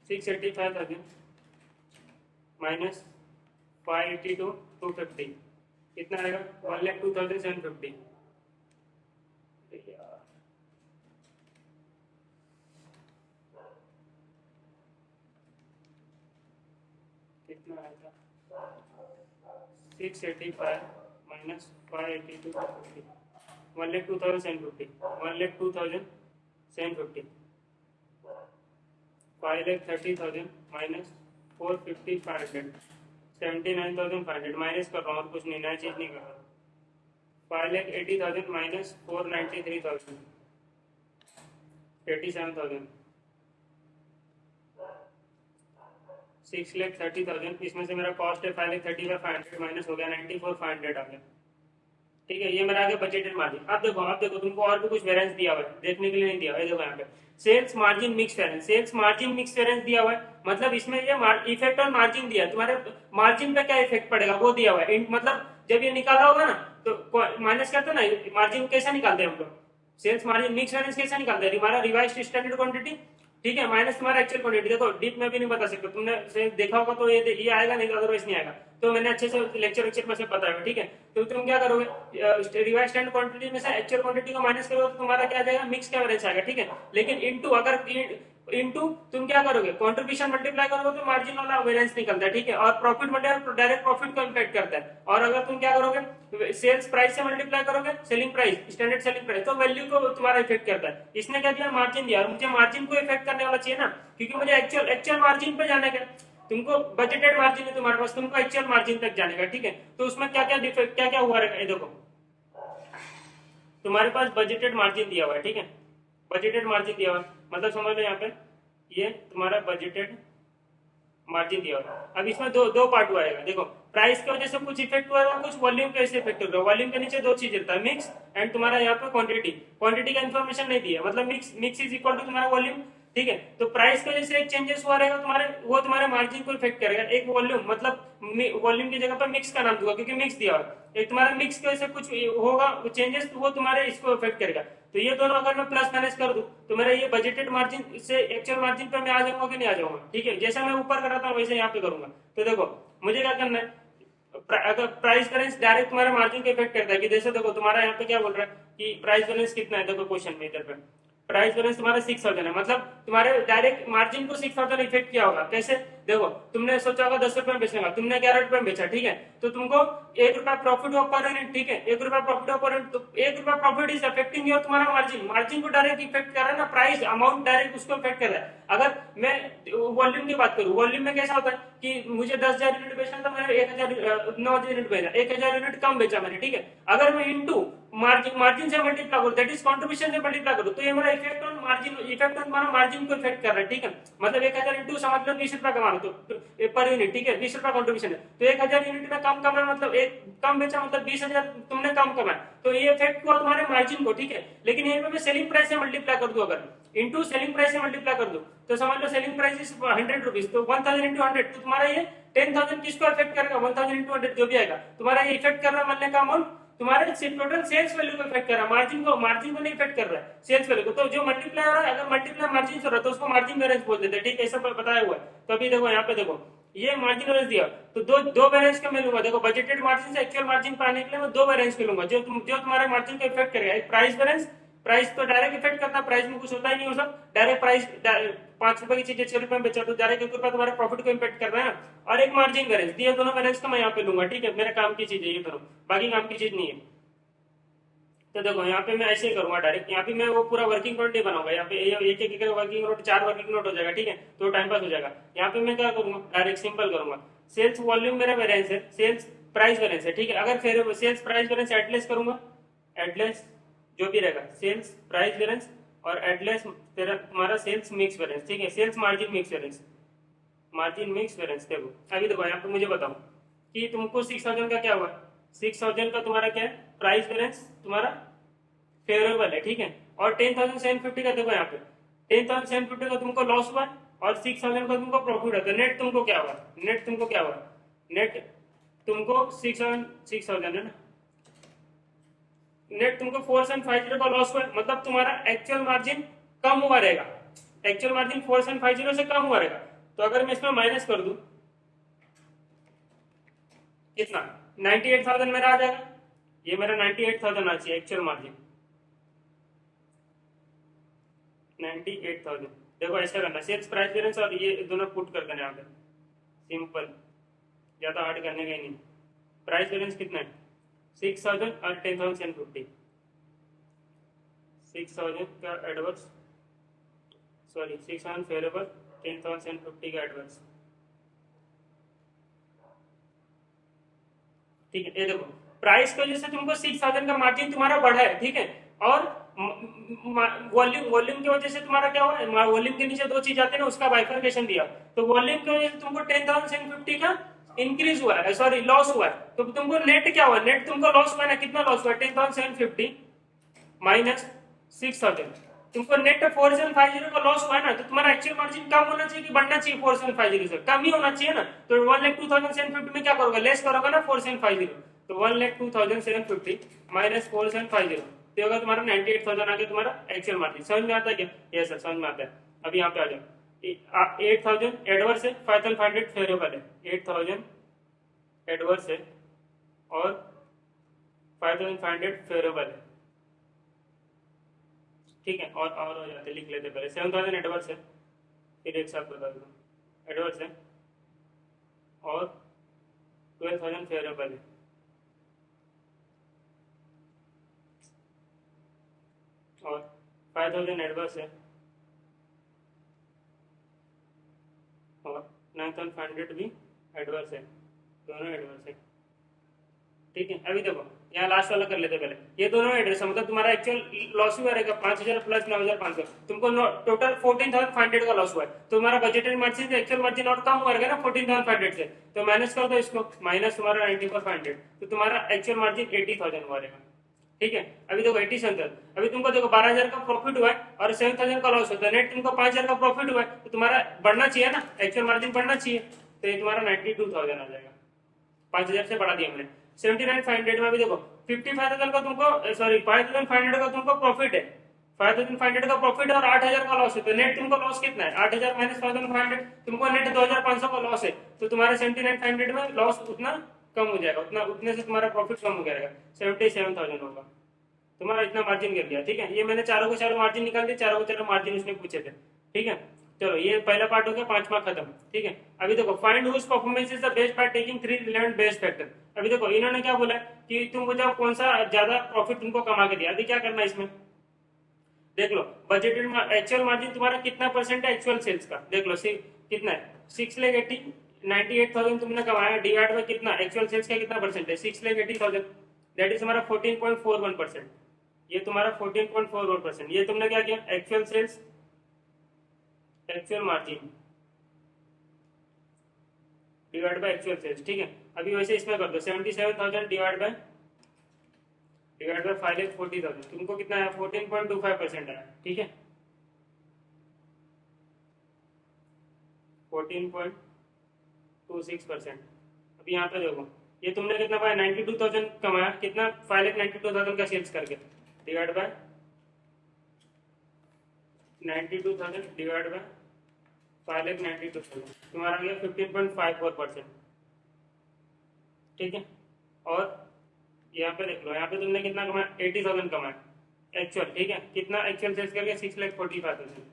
685,000 माइनस 582 250, कितना आएगा 1,02,750। कितना आएगा 685 माइनस 582 250, 1,02,750, 1,02,750, 5,30,000 माइनस 450 500, 79,500, माइनस कर रहा हूँ और कुछ नहीं, नया चीज नहीं कर रहा। 5,80,000 माइनस 493,000, 87,000, 6,30,000, इसमें से मेरा कॉस्ट है 5,35,500 माइनस हो गया 94,500 आ गया, ठीक है। ये मेरा आ गया बजटेड मार्जिन। अब देखो तुमको और भी कुछ वेरिएंस दिया हुआ है, देखने के लिए नहीं दिया हुआ है, देखो यहाँ पे sales margin mix variance, sales margin mix variance दिया हुआ है, मतलब इसमें ये इफेक्ट ऑन मार्जिन दिया, तुम्हारे मार्जिन पे क्या इफेक्ट पड़ेगा वो दिया हुआ है, मतलब जब ये निकाला होगा ना तो माइनस करते ना, मार्जिन कैसे निकालते हैं हम लोग, सेल्स मार्जिन मिक्स वेरिएंस कैसे निकालते हैं, हमारा रिवाइज्ड स्टैंडर्ड क्वांटिटी, ठीक है, माइनस तुम्हारा एक्चुअल क्वांटिटी। देखो डीप में भी नहीं बता सकते, तुमने देखा होगा तो ये आएगा, नहीं तो अदरवाइज नहीं आएगा, तो मैंने अच्छे से लेक्चर में से बताया, ठीक है। तो तुम क्या करोगे, रिवाइज्ड स्टैंडर्ड क्वांटिटी में से एक्चुअल क्वांटिटी को माइनस करोगे तो तुम्हारा क्या आ जाएगा, मिक्स का वेरिएंस आएगा, ठीक है। लेकिन इनटू, अगर इनटू तुम क्या करोगे, कंट्रीब्यूशन मल्टीप्लाई करोगे तो मार्जिन वाला वेरिएंस निकलता है, ठीक है, और प्रॉफिट मल्टीप्लाई डायरेक्ट प्रॉफिट को इंपैक्ट करता है, और अगर तुम क्या करोगे, सेल्स प्राइस से मल्टीप्लाई करोगे selling price, standard selling price, तो वैल्यू को तुम्हारा इफेक्ट करता है। इसने क्या दिया, मार्जिन दिया, और मुझे मार्जिन को इफेक्ट करने वाला चाहिए ना, क्योंकि मुझे एक्चुअल मार्जिन पे जाने का, तुमको बजटेड मार्जिन है तुम्हारे पास, तुमको एक्चुअल मार्जिन तक जाने का, ठीक है। तो उसमें क्या क्या हुआ रहेगा, ये देखो तुम्हारे पास बजटेड मार्जिन दिया हुआ है, ठीक है, बजटेड मार्जिन दिया हुआ है, मतलब समझ लो यहाँ पे ये तुम्हारा बजटेड मार्जिन दिया हुआ है। अब इसमें दो पार्ट हुआ है, देखो प्राइस की वजह से कुछ इफेक्ट हुआ है, कुछ वॉल्यूम के इफेक्ट हो रहा है, वॉल्यूम के नीचे दो चीज रहता है, मिक्स एंड तुम्हारा यहाँ पे क्वांटिटी का इन्फॉर्मेशन नहीं दिया, मतलब मिक्स इज इक्वल टू तुम्हारा वॉल्यूम, ठीक है। तो प्राइस की वजह से एक चेंजेस हुआ रहेगा वो तुम्हारे मार्जिन को इफेक्ट करेगा, एक वॉल्यूम, मतलब वॉल्यूम की जगह पर मिक्स का नाम दूंगा क्योंकि मिक्स दिया हुआ, एक तुम्हारा मिक्स की वजह से कुछ होगा चेंजेस, तो वो तुम्हारे इसको इफेक्ट करेगा। तो ये दोनों अगर मैं प्लस माइनस कर दूं तो मेरा ये बजटेड मार्जिन से एक्चुअल मार्जिन पे मैं आ जाऊंगा कि नहीं आ जाऊंगा, ठीक है, जैसा मैं ऊपर कर रहा था वैसे यहाँ पे करूंगा। तो देखो मुझे क्या करना है, अगर प्राइस बैलेंस डायरेक्ट तुम्हारे मार्जिन को इफेक्ट करता है, कि जैसे देखो तुम्हारा यहाँ पे क्या बोल रहा है कि प्राइस बैलेंस कितना है, देखो क्वेश्चन में इधर पे प्राइस बैलेंस तुम्हारा 6,000 है, मतलब तुम्हारे डायरेक्ट मार्जिन को 6,000 इफेक्ट किया होगा, कैसे, देखो तुमने सोचा होगा 10 रुपए में बेचने का, तुमने 11 रुपए में बेचा, ठीक है, तो तुमको 1 रुपया प्रॉफिट हुआ पर यूनिट, ठीक है, 1 रुपया प्रॉफिट हुआ पर यूनिट, तो 1 रुपया प्रॉफिट इज अफेक्टिंग योर तुम्हारा मार्जिन को डायरेक्ट इफेक्ट कर रहा है ना, प्राइस अमाउंट डायरेक्ट उसको इफेक्ट कर रहा है। अगर मैं वॉल्यूम की बात करूं, वॉल्यूम में कैसा होता है कि मुझे 10,000 यूनिट बेचना था, मैंने 9,000 यूनिट बेचा, 1,000 यूनिट कम बेचा मैंने, ठीक है। अगर मैं इंटू मार्जिन से मल्टीप्लाई करूं, दैट इज कंट्रीब्यूशन से मल्टीप्लाई करूं, तो ये मेरा इफेक्ट ऑन तुम्हारा मार्जिन को इफेक्ट कर रहा है, ठीक है। मतलब 1,000 इंटू समझ लो 20 रुपया कमाना तो पर यूनिट, ठीक है, 20 रुपया कंट्रीब्यूशन है, तो 1,000 यूनिट में कम कमाना मतलब एक कम बेचा, मतलब 20,000 तुमने कम कमाया, तो ये इफेक्ट हुआ तुम्हारे मार्जिन को, ठीक है। लेकिन यहाँ पे मैं सेलिंग प्राइस से मल्टीप्लाई कर दूं, अगर इंटू सेलिंग प्राइस से मल्टीप्लाई कर दूं, तो समझ लो सेलिंग प्राइस इज 100 रुपीज, तो 1,000 इंटू 100, तो तुम्हारा ये 10,000 किसको इफेक्ट करेगा, 1,000 इंटू 100 जो भी आएगा तुम्हारा ये इफेक्ट कर रहा है, मिलने का अमाउंट तुम्हारे टोटल सेल्स वैल्यू को इफेक्ट कर रहा है, मार्जिन को नहीं इफेक्ट कर रहा है, सेल्स वैल्यू को। तो जो मल्टीप्लाई हो रहा है, अगर मल्टीप्लाई मार्जिन से हो रहा है तो उसको मार्जिन वेरिएंस बोल देते हैं, ठीक है, ऐसा बताया हुआ है। तो अभी देखो यहाँ पे देखो ये मार्जिन वेरिएंस दिया, तो दो दो वेरिएंस का मैं लूंगा। देखो बजटेड मार्जिन से एक्चुअल मार्जिन पाने के लिए मैं दो वेरिएंस के लूंगा, जो तुम्हारे मार्जिन को इफेक्ट करेगा। एक प्राइस वेरिएंस, प्राइस तो डायरेक्ट इफेक्ट करता है, प्राइस में कुछ होता ही नहीं, वो सब डायरेक्ट प्राइस, 5 रुपए की चीज 6 रुपए में बेचा तो डायरेक्ट 1 रुपया तुम्हारे प्रॉफिट को इम्पेक्ट कर रहा है ना। और एक मार्जिन वेरिएंस दिया, दोनों वेरिएंस का मैं यहाँ पे लूंगा, ठीक है, मेरे काम की चीज है ये दोनों, बाकी काम की चीज नहीं है। तो देखो यहाँ पे मैं ऐसे ही करूंगा डायरेक्ट, यहाँ पे मैं वो पूरा वर्किंग नोट नहीं बनाऊंगा, यहाँ पे एक एक वर्किंग नोट, 4 वर्किंग नोट हो जाएगा, ठीक है, तो टाइम पास हो जाएगा। यहाँ पे मैं क्या करूंगा, डायरेक्ट सिंपल करूंगा, सेल्स वॉल्यूम मेरा वेरिएंस है, सेल्स प्राइस वेरिएंस है, ठीक है। अगर फिर सेल्स प्राइस वेरिएंस एटलेस करूंगा, एटलेस जो भी रहेगा सेल्स प्राइस वेरिएंस, और एटलेस तेरा तुम्हारा सेल्स मिक्स वेरिएंस, ठीक है, sales margin mix variance, margin mix variance. देखो अभी देखो यहाँ पे मुझे बताओ कि तुमको 6000 का क्या हुआ, 6000 का तुम्हारा क्या है, प्राइस वेरिएंस तुम्हारा फेवरेबल है, ठीक है। और 10,750 का देखो यहाँ पे 10,750 का तुमको लॉस हुआ, और 6,000 का तुमको प्रॉफिट है, तो नेट तुमको क्या हुआ, नेट तुमको क्या हुआ, नेट तुमको 6,000 है ना, नेट तुमको 4750 का लॉस हुआ, मतलब तुम्हारा एक्चुअल मार्जिन कम हुआ रहेगा, एक्चुअल मार्जिन 4750 से कम हुआ रहेगा। तो अगर मैं इसमें माइनस कर दूं कितना, 98,000 मेरा आ जाएगा, ये मेरा 98,000 आ चाहिए एक्चुअल मार्जिन, 98,000। देखो ऐसा करना, सेल्स प्राइस वेरिएंस और ये दोनों पुट कर देना यहाँ पे, सिंपल, ज्यादा हार्ड करने का ही नहीं। प्राइस वेरिएंस कितना है, 6,000 और 10,750, 6,000 का एडवर्स, सॉरी 6,000 फेवरेबल, 10,750 का एडवर्स, ठीक है। ये देखो प्राइस की वजह से तुमको 6,000 का मार्जिन तुम्हारा बढ़ा है, ठीक है, और वॉल्यूम, वॉल्यूम की वजह से तुम्हारा क्या हुआ, वॉल्यूम के नीचे दो चीज आते हैं ना, उसका बाइफर्केशन दिया, तो वॉल्यूम की वजह से तुमको 10,750 का इंक्रीज हुआ है, सॉरी लॉस हुआ है। तो तुमको नेट क्या हुआ, नेट तुमको लॉस हुआ ना, कितना लॉस हुआ, 10,750 माइनस 6,000, तुमको नेट 4750 का लॉस हुआ है ना, तो तुम्हारा एक्चुअल मार्जिन कम होना चाहिए कि बढ़ना चाहिए, 4750 से कम ही होना चाहिए ना। तो 1,02,750 में क्या करोगे, लेस करोगे ना 4750, तो 1,02,750 माइनस 4750, तो होगा तुम्हारा 98,000 आ गया तुम्हारा एक्चुअल मार्जिन। समझ में आता है क्या, यस सर समझ में आता है। अभी यहाँ पे आ जाओ, 8,000 एडवर्स है, 5,500 फेवरेबल है, 8,000 एडवर्स है और 5,500 फेवरेबल है, ठीक है। और हो जाते, लिख लेते पहले, 7,000 एडवर्स है, फिर एक साथ बता दो, एडवर्स है और 12,000 फेवरेबल है, और 5,000 एडवर्स है और 9,500 भी एडवर्स है, दोनों एडवर्स है, ठीक है। अभी देखो यहाँ लास्ट वाला कर लेते पहले, ये दोनों एड्रेस है, मतलब तुम्हारा एक्चुअल लॉस हुआ रहेगा 5,000 प्लस 9,500, तुमको टोटल 14,500 का लॉस हुआ है, तो तुम्हारा बजटेड मार्जिन से एक्चुअल मार्जिन और कम हुआ रहेगा ना 14,500 से, तो माइनस कर दो इसको, माइनस तुम्हारा 94,500, तो तुम्हारा एक्चुअल मार्जिन 80,000 हुआ रहेगा, ठीक है। अभी देखो 87, अभी तुमको देखो 12,000 का प्रॉफिट हुआ है और 7,000 का लॉस होता है, नेट तुमको 5,000 का प्रॉफिट हुआ है, तो तुम्हारा बढ़ना चाहिए ना, एक्चुअल मार्जिन बढ़ना चाहिए, तो ये तुम्हारा 92,000 आ जाएगा, 5,000 से बढ़ा दिया हमने। 79,500 में भी देखो 55,000 का तुमको, सॉरी 5,500 का तुमको प्रॉफिट है, 5,500 का प्रॉफिट और 8,000 का लॉस है, तो नेट तुमको लॉस कितना है, 8,000 माइनस 5,500, तुमको नेट 2,500 का लॉस है, तो तुम्हारे 79,500 में लॉस उतना कम हो जाएगा, उतना उतने से तुम्हारा प्रॉफिट कम हो जाएगा, 77,000 होगा, तुम्हारा इतना मार्जिन गिर गया, ठीक है। ये मैंने चारों को चारों मार्जिन निकाल दिए, चारों को चारों मार्जिन उसने पूछे थे, ठीक है। चलो ये पहला पार्ट हो गया, 5वां खत्म, ठीक है। अभी देखो find whose performance is the best by taking 3 relevant base factor. अभी देखो इन्होंने क्या बोला कि तुम मुझे कौन सा ज्यादा प्रॉफिट तुमको कमा के दिया, अभी क्या करना है इसमें, देख लो बजटेड एक्चुअल मार्जिन तुम्हारा कितना परसेंट है एक्चुअल सेल्स का, देख लो कितना है, 6,98,000 तुमने कमाया, डिवाइड बाय कितना एक्चुअल सेल्स का कितना परसेंट है, 6,80,000, दैट इज हमारा 14.41%, ये तुम्हारा 14.41%, ये तुमने क्या किया, actual sales actual margin divide by actual sales, ठीक है। अभी वैसे इसमें कर दो 77,000 डिवाइड बाय 5,40,000, तुमको कितना है 14.25% आया, ठीक है, 14.26%। अभी यहाँ पे देखो ये तुमने कितना पाया, 92,000 कमाया, कितना 5,92,000 का सेल्स करके, डिवाइड बाय 92,000 डिवाइड बाय 5,92,000, तुम्हारा आ गया 15.54%। ठीक है, और यहाँ पे देख लो, यहाँ पे तुमने कितना कमाया, 80,000 कमाया एक्चुअल। ठीक है, कितना एक्चुअल सेल्स करके 6,45,000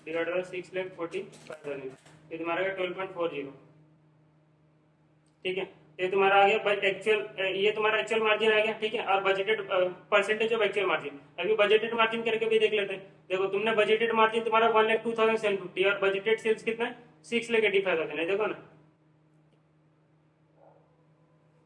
डिवाइड बाय 6,45,000, ये तुम्हारा गया 12.40। ठीक है, ये तुम्हारा आ गया एक्चुअल, ये तुम्हारा एक्चुअल मार्जिन आ गया। ठीक है, और budgeted percentage of actual margin. अभी बजटेड मार्जिन करके भी देख लेते हैं। देखो तुमने बजटेड मार्जिन तुम्हारा 1,02,750 और बजटेड सेल्स कितना है, 6,85,000 है। देखो ना,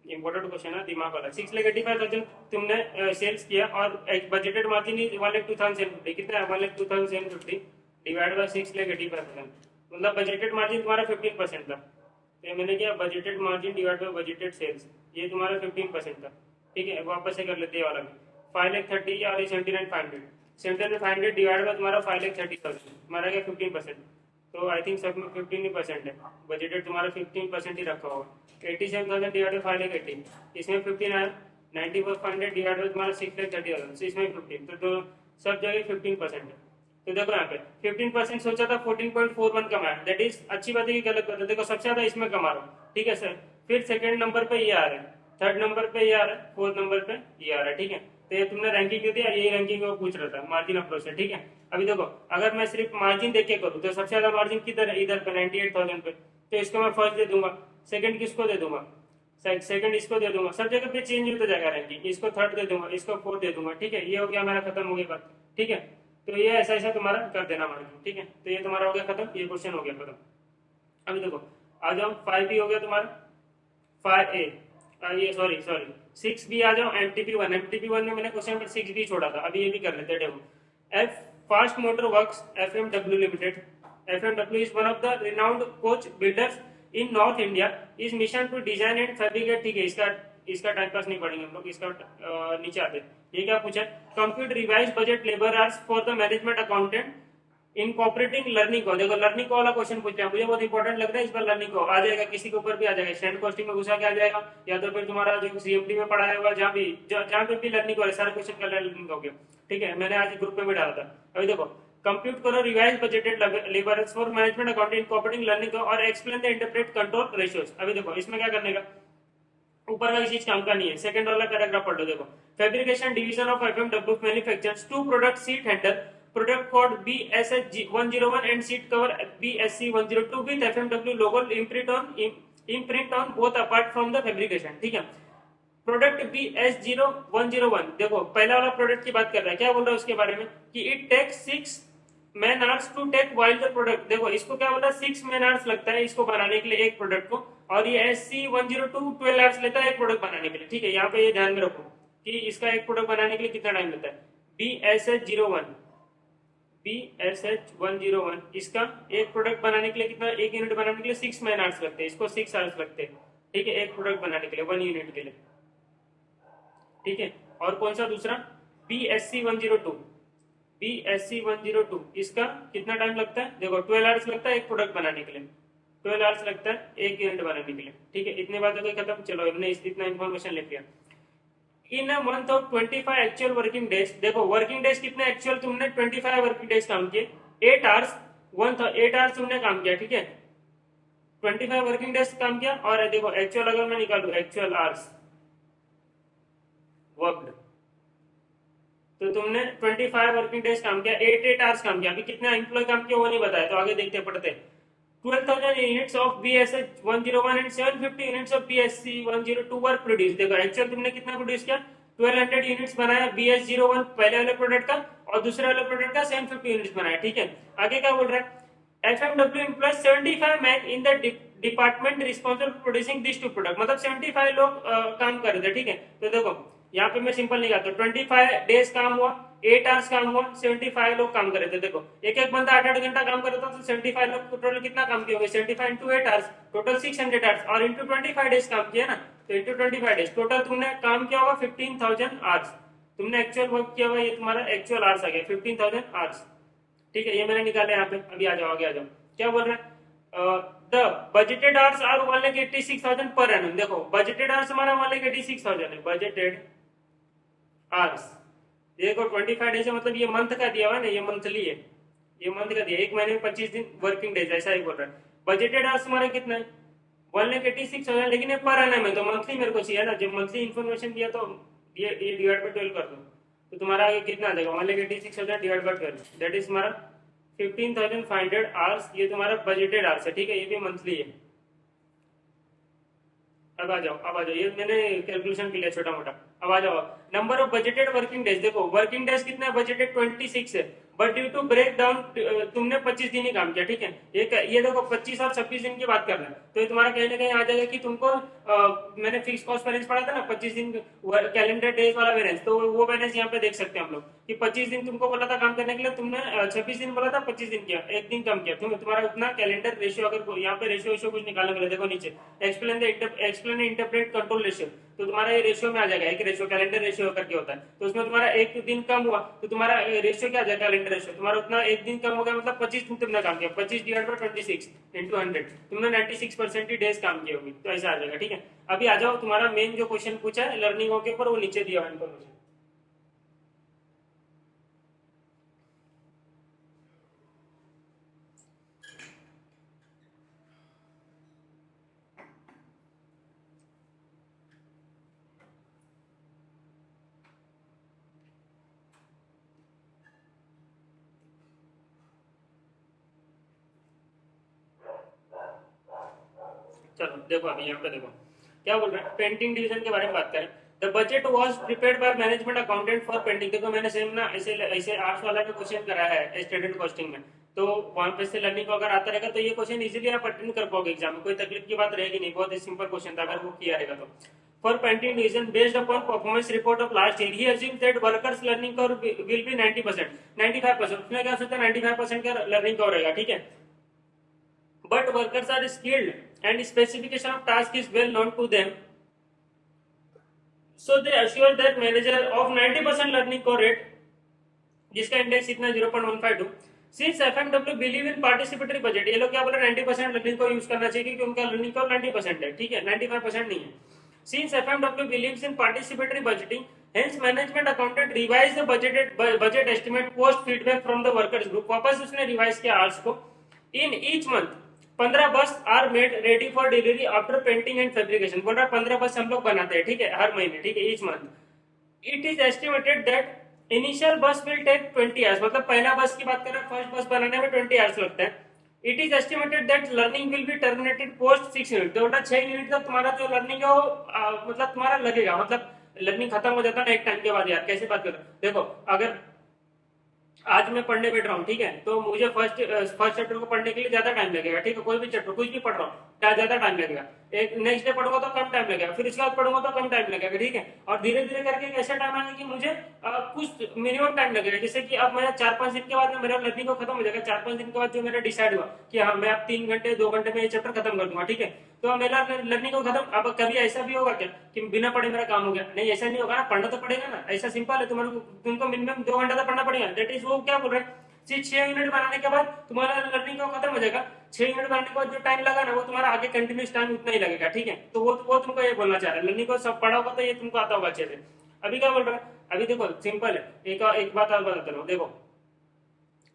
इंपॉर्टेंट क्वेश्चन है, दिमाग वाला। 6,85,000 तुमने सेल्स किया और बजटेड मार्जिन इज 1,02,750। कितना है, 1,02,750 डिवाइड बाय 6,85,000, मतलब बजटेड मार्जिन तुम्हारा 15% था। तो ये मैंने किया budgeted margin divide by budgeted sales, ये तुम्हारा 15% था। ठीक है, वापस से कर लेते हैं वाला भी। 5,30,000 और 79,500, 79,500 डिवाइड बाय तुम्हारा 5,30,000, तुम्हारा क्या 15%। तो आई थिंक सब में 15% है, बजटेड तुम्हारा 15% ही रखा होगा। 87,000 डिवाइड बाय 5,80, इसमें 15 आया। 94,500 डिवाइड बाय तुम्हारा 6,30,000, इसमें 15, तो सब जगह 15% है। तो देखो यहाँ पे 15% सोचा था, 14.41 कमाया, दैट इज अच्छी बात है कि गलत बात है। देखो सबसे ज्यादा इसमें कमा रहा हूँ। ठीक है सर, फिर सेकंड नंबर पे ये आ रहा है, थर्ड नंबर पे ये आ रहा है, फोर्थ नंबर पे ये आ रहा है। ठीक है, तो ये तुमने रैंकिंग दी थी, यही रैंकिंग वो पूछ रहा था मार्जिन अप्रोच से। ठीक है, अभी देखो अगर मैं सिर्फ मार्जिन देख के करूँ तो सबसे ज्यादा मार्जिन किधर है, इधर पे 98,000 पे। तो इसको मैं फर्स्ट दे दूंगा, सेकंड किसको दे दूंगा, सेकंड इसको दे दूंगा, सब जगह पे चेंज होता जाएगा रैंकिंग। इसको थर्ड दे दूंगा, इसको फोर्थ दे दूंगा। ठीक है, ये हो गया मेरा, खत्म हो गई बात। ठीक है, तो ये ऐसा ऐसा तुम्हारा कर देना मार्किंग। ठीक है, तो ये तुम्हारा हो गया खत्म, ये क्वेश्चन हो गया खत्म। अभी देखो आ जाओ, 5B हो गया तुम्हारा, 5A, ये सॉरी सॉरी 6B आ जाओ। MTP1, MTP1 में मैंने क्वेश्चन नंबर 6B छोड़ा था, अभी ये भी कर लेते हैं। देखो F fast motor works FMW limited, FMW is one of the renowned coach builders in north India, is mission to design and fabricate. ठीक है, इसका टाइम पास नहीं पढ़ेंगे हम लोग, इसका नीचे आते हैं। ये क्या पूछा, compute revise budget labour hours for the management accountant incorporating learning को। देखो लर्निंग को वाला क्वेश्चन पूछते हैं, मुझे बहुत इंपॉर्टेंट लग रहा है इस बार। लर्निंग को आ जाएगा, किसी के ऊपर भी आ जाएगा, स्टैंड कॉस्टिंग में घुसा के आ जाएगा, या तो फिर तुम्हारा जो CMD में पढ़ाया हुआ, जहाँ पे भी लर्निंग हो, सारे क्वेश्चन का लर्निंग हो गया। ठीक है, मैंने आज ग्रुप में भी डाला था। अभी देखो कंप्यूट करो revise budgeted labour for management accounting incorporating learning को और explain the interpret control ratios. अभी देखो इसमें क्या करने का, ऊपर का चीज काम का नहीं है, सेकंड वाला पैराग्राफ पढ़ लो। देखो fabrication division of FMW manufactures two product seat handle, product code BSH101 and seat cover BSC102 with FMW logo imprint on both apart from the fabrication. ठीक है, प्रोडक्ट BS0101, देखो पहला वाला प्रोडक्ट की बात कर रहा है, क्या बोल रहा है उसके बारे में कि it takes 6 man hours to take while the product. देखो इसको क्या बोला, 6 मैन आवर्स लगता है इसको बनाने के लिए एक प्रोडक्ट को, और ये SC102 12 आवर्स लेता है एक प्रोडक्ट बनाने के लिए। ठीक है, यहाँ पे ये ध्यान में रखो कि इसका एक प्रोडक्ट बनाने के लिए कितना टाइम लगता है। BSH1 इसका एक प्रोडक्ट बनाने के लिए कितना, एक यूनिट बनाने के लिए 6 मैन आवर्स लगते हैं, इसको 6 आवर्स लगते हैं। ठीक है, एक प्रोडक्ट बनाने के लिए 1 यूनिट के लिए। ठीक है, और कौन सा दूसरा BSC102 इसका कितना टाइम लगता है, देखो 12 आवर्स लगता है एक प्रोडक्ट बनाने के लिए, 12 आवर्स लगता है एक यूनिट बनाने के लिए। ठीक है, इतने बात हो गई खत्म। चलो हमने इतना इन्फॉर्मेशन लिख लिया। In a month of 25 actual working days, देखो वर्किंग डेज कितने एक्चुअल, तुमने 25 वर्किंग डेज काम किए, 8 आवर्स 8 आवर्स तुमने काम किया। ठीक है, 25 वर्किंग डेज काम किया, और देखो एक्चुअल अगर मैं निकालू एक्चुअल आवर्स वर्कड, तो तुमने 25 वर्किंग डेज काम किया, 8 आवर्स काम किया। अभी कितने एम्प्लॉय काम किया वो नहीं बताया, तो आगे देखते पढ़ते। 12,000 units of BSH101 and 750 units of BSC102 were produce. देखो एक्चुअल तुमने कितना प्रोड्यूस किया, 1200 यूनिट्स बनाया BS01 पहले वाले प्रोडक्ट का, और दूसरे वाले प्रोडक्ट का 750 यूनिट्स बनाया। ठीक है, आगे क्या बोल रहा है, FMW employs 75 men in the department responsible for producing this two product, मतलब 75 लोग काम कर रहे थे। ठीक है, तो देखो यहाँ पे मैं सिंपल निकालता हूँ, 25 डेज काम हुआ, 8 आवर्स काम हुआ, 75 लोग काम कर रहे थे। देखो एक एक बंदा 8-8 घंटा काम कर रहा था, तो 75 लोग टोटल कितना काम किया होगा, 75 इंटू 8 आवर्स टोटल 600 आवर्स, और इंटू 25 डेज काम किया ना, तो इंटू 25 डेज टोटल तुमने काम किया होगा 15,000 आवर्स। तुमने एक्चुअल वर्क किया हुआ, ये तुम्हारा एक्चुअल आवर्स आ गया 15,000 आवर्स। ठीक है, ये मैंने निकाला यहाँ पे। अभी आ जाओ, आगे आ जाओ, क्या बोल रहा है, the budgeted hours are 1,86,000 per annum. देखो बजटेड आवर्स हमारा 1,86,000 है, बजटेड आवर्स। देखो 25 डेज है, मतलब ये मंथ का दिया हुआ है ना, ये मंथली है, ये मंथ का दिया, एक महीने में 25 दिन वर्किंग डेज, ऐसा ही बोल रहा है। बजटेड आवर्स तुम्हारा कितना है 1,86,000, लेकिन ये पर एनम है तो मंथली मेरे को चाहिए ना, जब मंथली इन्फॉर्मेशन दिया तो ये डिवाइड बाई 12 कर दो, तो तुम्हारा आगे कितना आ जाएगा 1,86,000 डिवाइड बाई 12, दैट इज तुम्हारा 15,500 आवर्स, ये तुम्हारा बजटेड आवर्स है, ठीक है, ये भी मंथली है। अब आ जाओ, अब आ जाओ, ये मैंने कैलकुलेशन के लिए छोटा मोटा। अब आ जाओ, number of budgeted working days, देखो वर्किंग डेज कितना है, बजटेड 26 है, but due to break down तुमने 25 दिन ही काम किया, ठीक है, ये देखो 25 और 26 दिन की बात कर रहे हैं, तो ये तुम्हारा कहीं ना कहीं आ जाएगा कि तुमको मैंने फिक्स कॉस्ट बैलेंस पढ़ा था ना 25 दिन कैलेंडर डेज वाला बैलेंस, तो वो बैलेंस यहाँ पे देख सकते हैं हम लोग कि 25 दिन तुमको बोला था काम करने के लिए, तुमने 26 दिन बोला था, 25 दिन किया, एक दिन कम किया, तुम्हारा उतना कैलेंडर रेशियो, अगर यहाँ पे रेशियो कुछ निकालने के लिए देखो नीचे एक्सप्लेन इंटरप्रेट कंट्रोल रेशियो, तो तुम्हारा ये रेशियो में आ जाएगा, एक रेशियो कैलेंडर रेशियो करके होता है, तो उसमें तुम्हारा एक दिन कम हुआ तो तुम्हारा रेशियो क्या आ जाएगा, कैलेंडर रेशियो तुम्हारा उतना एक दिन कम हो गया, मतलब 25 दिन तुमने काम किया, 25 डिवाइड बाई 26 इंटू 100, तुमने 96% ही डेज काम किए होंगे, तो ऐसा आ जाएगा, ठीक है। अभी आ जाओ, तुम्हारा मेन जो क्वेश्चन पूछा है लर्निंग के ऊपर, वो नीचे दिया हुआ इन्फॉर्मेशन। चलो देखो, अभी यहाँ पे देखो क्या बोल रहे हैं, पेंटिंग डिवीजन के बारे में बात करें, the budget was prepared by management accountant for painting, देखो मैंने सेम ना ऐसे ऐसे आर्ट्स वाला में क्वेश्चन करा है स्टूडेंट कॉस्टिंग में, तो वहां पे से लर्निंग को अगर आता रहेगा तो ये क्वेश्चन इजीली आप अटेंड कर पाओगे एग्जाम में, कोई तकलीफ की बात रहेगी नहीं, बहुत ही सिंपल क्वेश्चन था अगर वो किया रहेगा तो। For painting division based upon performance report of last year he assumes that workers learning curve will be 90%, 95%, उसने क्या सोचा 95% का लर्निंग कर्व रहेगा, ठीक है, but workers are skilled and specification of task is well known to them, so they assure that manager of 90% learning core rate, जिसका index इतना 0.152, since FMW believe in participatory budget, ये लोग क्या बोल रहे हैं 90% लर्निंग को यूज करना चाहिए क्योंकि उनका लर्निंग को 90% है, ठीक है, 95% नहीं है। since FMW believes in participatory budgeting, hence management accountant revise the budget estimate post feedback from the workers group, वापस उसने रिवाइज किया आर्ट्स को, in each month 15 bus are made ready for delivery after painting and fabrication, बोल रहा है 15 बस हम लोग बनाते हैं, ठीक है, हर महीने, ठीक है, each month. It is estimated that initial bus will take 20 hours, मतलब पहला बस की बात करें, फर्स्ट बस बनाने में 20 आवर्स लगता है। It is estimated that learning will be terminated post 6 unit, तो 6 यूनिट तक तुम्हारा जो लर्निंग है वो मतलब तुम्हारा लगेगा, मतलब लर्निंग खत्म हो जाता है ना एक टाइम के बाद, यार कैसे बात करो, देखो अगर आज मैं पढ़ने बैठ रहा हूँ, ठीक है, तो मुझे फर्स्ट चैप्टर को पढ़ने के लिए ज्यादा टाइम लगेगा, ठीक है, कोई भी चैप्टर कुछ भी पढ़ रहा हूँ ज्यादा टाइम लगेगा, एक नेक्स्ट डे पढ़ूंगा तो कम टाइम लगेगा, फिर उसके बाद पढ़ूंगा तो कम टाइम लगेगा, ठीक है, और धीरे धीरे करके एक ऐसा टाइम आएगा कि मुझे कुछ मिनिमम टाइम लगेगा, जैसे कि अब मैं 4-5 दिन के बाद में मेरा लर्निंग को खत्म हो जाएगा, 4-5 दिन के बाद जो मेरा डिसाइड हुआ कि हाँ मैं अब 3 घंटे 2 घंटे में ये चैप्टर खत्म कर दूंगा, ठीक है, तो मेरा लर्निंग को खत्म। अब कभी ऐसा भी होगा क्या कि बिना पढ़े मेरा काम हो गया, नहीं ऐसा नहीं होगा ना, पढ़ना तो पड़ेगा ना, ऐसा सिंपल है, तुम्हारे तुमको मिनिमम 2 घंटा तो पढ़ना पड़ेगा, दैट इज वो क्या बोल रहे हैं, 6 यूनिट बनाने के बाद तुम्हारा लर्निंग का खत्म हो जाएगा, 6 यूनिट बनाने के बाद जो टाइम लगा ना वो तुम्हारा आगे कंटिन्यूस टाइम उतना ही लगेगा, ठीक है, तो वो तुमको ये बोलना चाह रहा है, लर्निंग को सब पढ़ा होगा तो ये तुमको आता होगा अच्छे से। अभी क्या बोल रहा है, अभी देखो सिंपल है, एक बात और बताता हूँ, देखो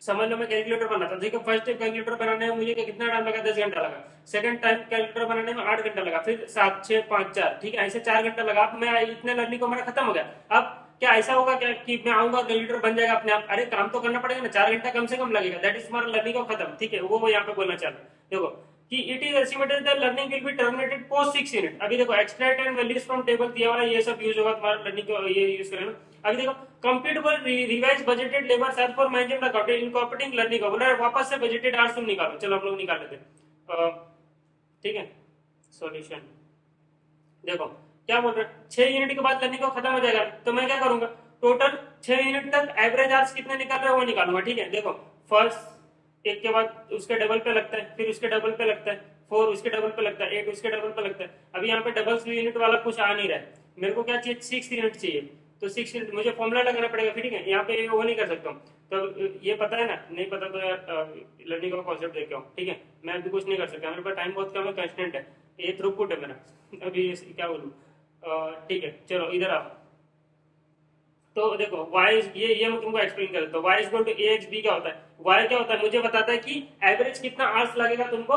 समझ लो मैं कैलकुलेटर बनाता था, ठीक है, फर्स्ट कैलकुलेटर बनाने में मुझे कितना टाइम लगा, 10 घंटा लगा, सेकंड टाइम कैलकुलेटर बनाने में 8 घंटा लगा, फिर 7, 6, 5, 4, ठीक है, ऐसे 4 घंटा लगा, अब मैं इतने लर्निंग को मेरा खत्म हो गया। अब क्या ऐसा होगा क्या कि मैं आऊंगा कैलकुलेटर बन जाएगा अपने आप, अरे काम तो करना पड़ेगा ना, 4 घंटा कम से कम लगेगा, दैट इज तुम्हारा लर्निंग को खत्म, ठीक है, वो यहाँ पे बोलना चाह रहा हूँ। देखो कि it is estimated that learning will be terminated post 6 unit, अभी देखो extract and values from table दिया हुआ है, ये सब यूज होगा तुम्हारा लर्निंग को ये यूज करना। अभी देखो computable revise budgeted labour as for management accounting incorporating learning को बोला है, वापस से बजटेड आवर्स तुम निकालो, चलो हम लोग निकाल लेते हैं, ठीक है, सॉल्यूशन देखो क्या बोल रहे हैं, 6 यूनिट के बाद लर्निंग को खत्म हो जाएगा, तो मैं क्या करूंगा, टोटल 6 यूनिट तक एवरेज आवर्स कितने निकाल रहे हैं वो निकालूंगा, ठीक है, देखो फर्स्ट एक के बाद उसके डबल पे लगता है, फिर उसके डबल पे लगता है, 4 उसके डबल पे लगता है, 8 उसके डबल पे लगता है, अभी यहाँ पे डबल यूनिट वाला कुछ आ नहीं रहा है, मेरे को क्या चाहिए 6 यूनिट चाहिए, तो 6 यूनिट मुझे फॉर्मूला लगाना पड़ेगा, ठीक है, यहाँ पे वो नहीं कर सकता हूँ, तो ये पता है ना, नहीं पता तो यार लर्निंग का कॉन्सेप्ट देख के आओ, ठीक है, मैं अभी कुछ नहीं कर सकता, मेरे पास टाइम बहुत कम है, कंस्टेंट है, ये थ्रूपुट है मेरा, अभी क्या बोलूँ, ठीक है चलो इधर आओ, तो देखो y ये मैं तुमको एक्सप्लेन कर देता हूँ, y equal to ax b क्या होता है, वाई क्या होता है, मुझे बताता है कि एवरेज कितना आवर्स लगेगा तुमको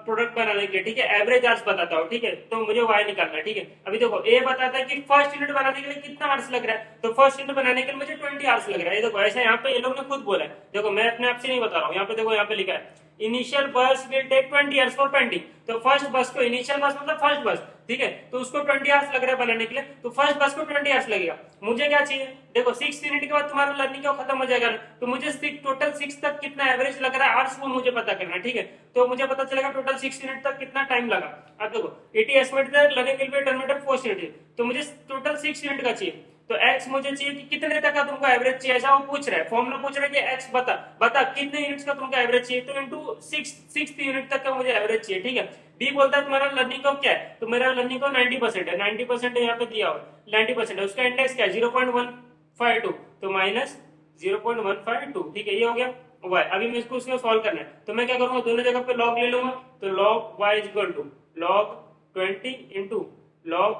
प्रोडक्ट बनाने के लिए, ठीक है, एवरेज आवर्स बताता हूँ, ठीक है, तो मुझे वाई निकालना है, ठीक है। अभी देखो ए बताता है कि फर्स्ट यूनिट बनाने के लिए कितना आवर्स लग रहा है, तो फर्स्ट यूनिट बनाने के लिए मुझे 20 आवर्स लग रहा है। ये देखो ऐसा यहाँ पे ये लोग ने खुद बोला है, देखो मैं अपने आप से नहीं बता रहा हूँ, यहाँ पे देखो यहाँ पे लिखा है initial bus will take 20 years for painting, तो फर्स्ट बस को, इनिशियल बस मतलब फर्स्ट बस, ठीक है, तो उसको 20 आवर्स लग रहा है बनाने के लिए, तो फर्स्ट बस को 20 आवर्स लगेगा। मुझे क्या चाहिए, देखो 6 यूनिट के बाद तुम्हारा लर्निंग क्या खत्म हो जाएगा ना, तो मुझे टोटल 6 तक कितना एवरेज लग रहा है आवर्स वो मुझे पता करना है, ठीक है, तो मुझे पता चलेगा टोटल 6 यूनिट तक कितना टाइम लगा। अब देखो it estimated that learning will be terminated 4 unit, तो मुझे टोटल 6 यूनिट का चाहिए, तो x मुझे चाहिए कि कितने तक का तुमको एवरेज चाहिए, ऐसा वो पूछ रहा है, फॉर्मूला पूछ रहा है कि x बता कितने यूनिट्स का तुमको एवरेज चाहिए, तो इनटू 6 यूनिट तक का मुझे एवरेज चाहिए, ठीक है। b बोलता है तुम्हारा लर्निंग कर्व क्या है, तो मेरा लर्निंग कर्व 90% है, 90% यहाँ पे दिया हुआ है, 90% है, उसका इंडेक्स क्या है 0.152, तो माइनस 0.152, ठीक है, ये हो गया y। अभी मैं इसको उसको सॉल्व करना है, तो मैं क्या करूंगा, दोनों जगह पे लॉग ले लूंगा, तो log y is equal to log 20 into log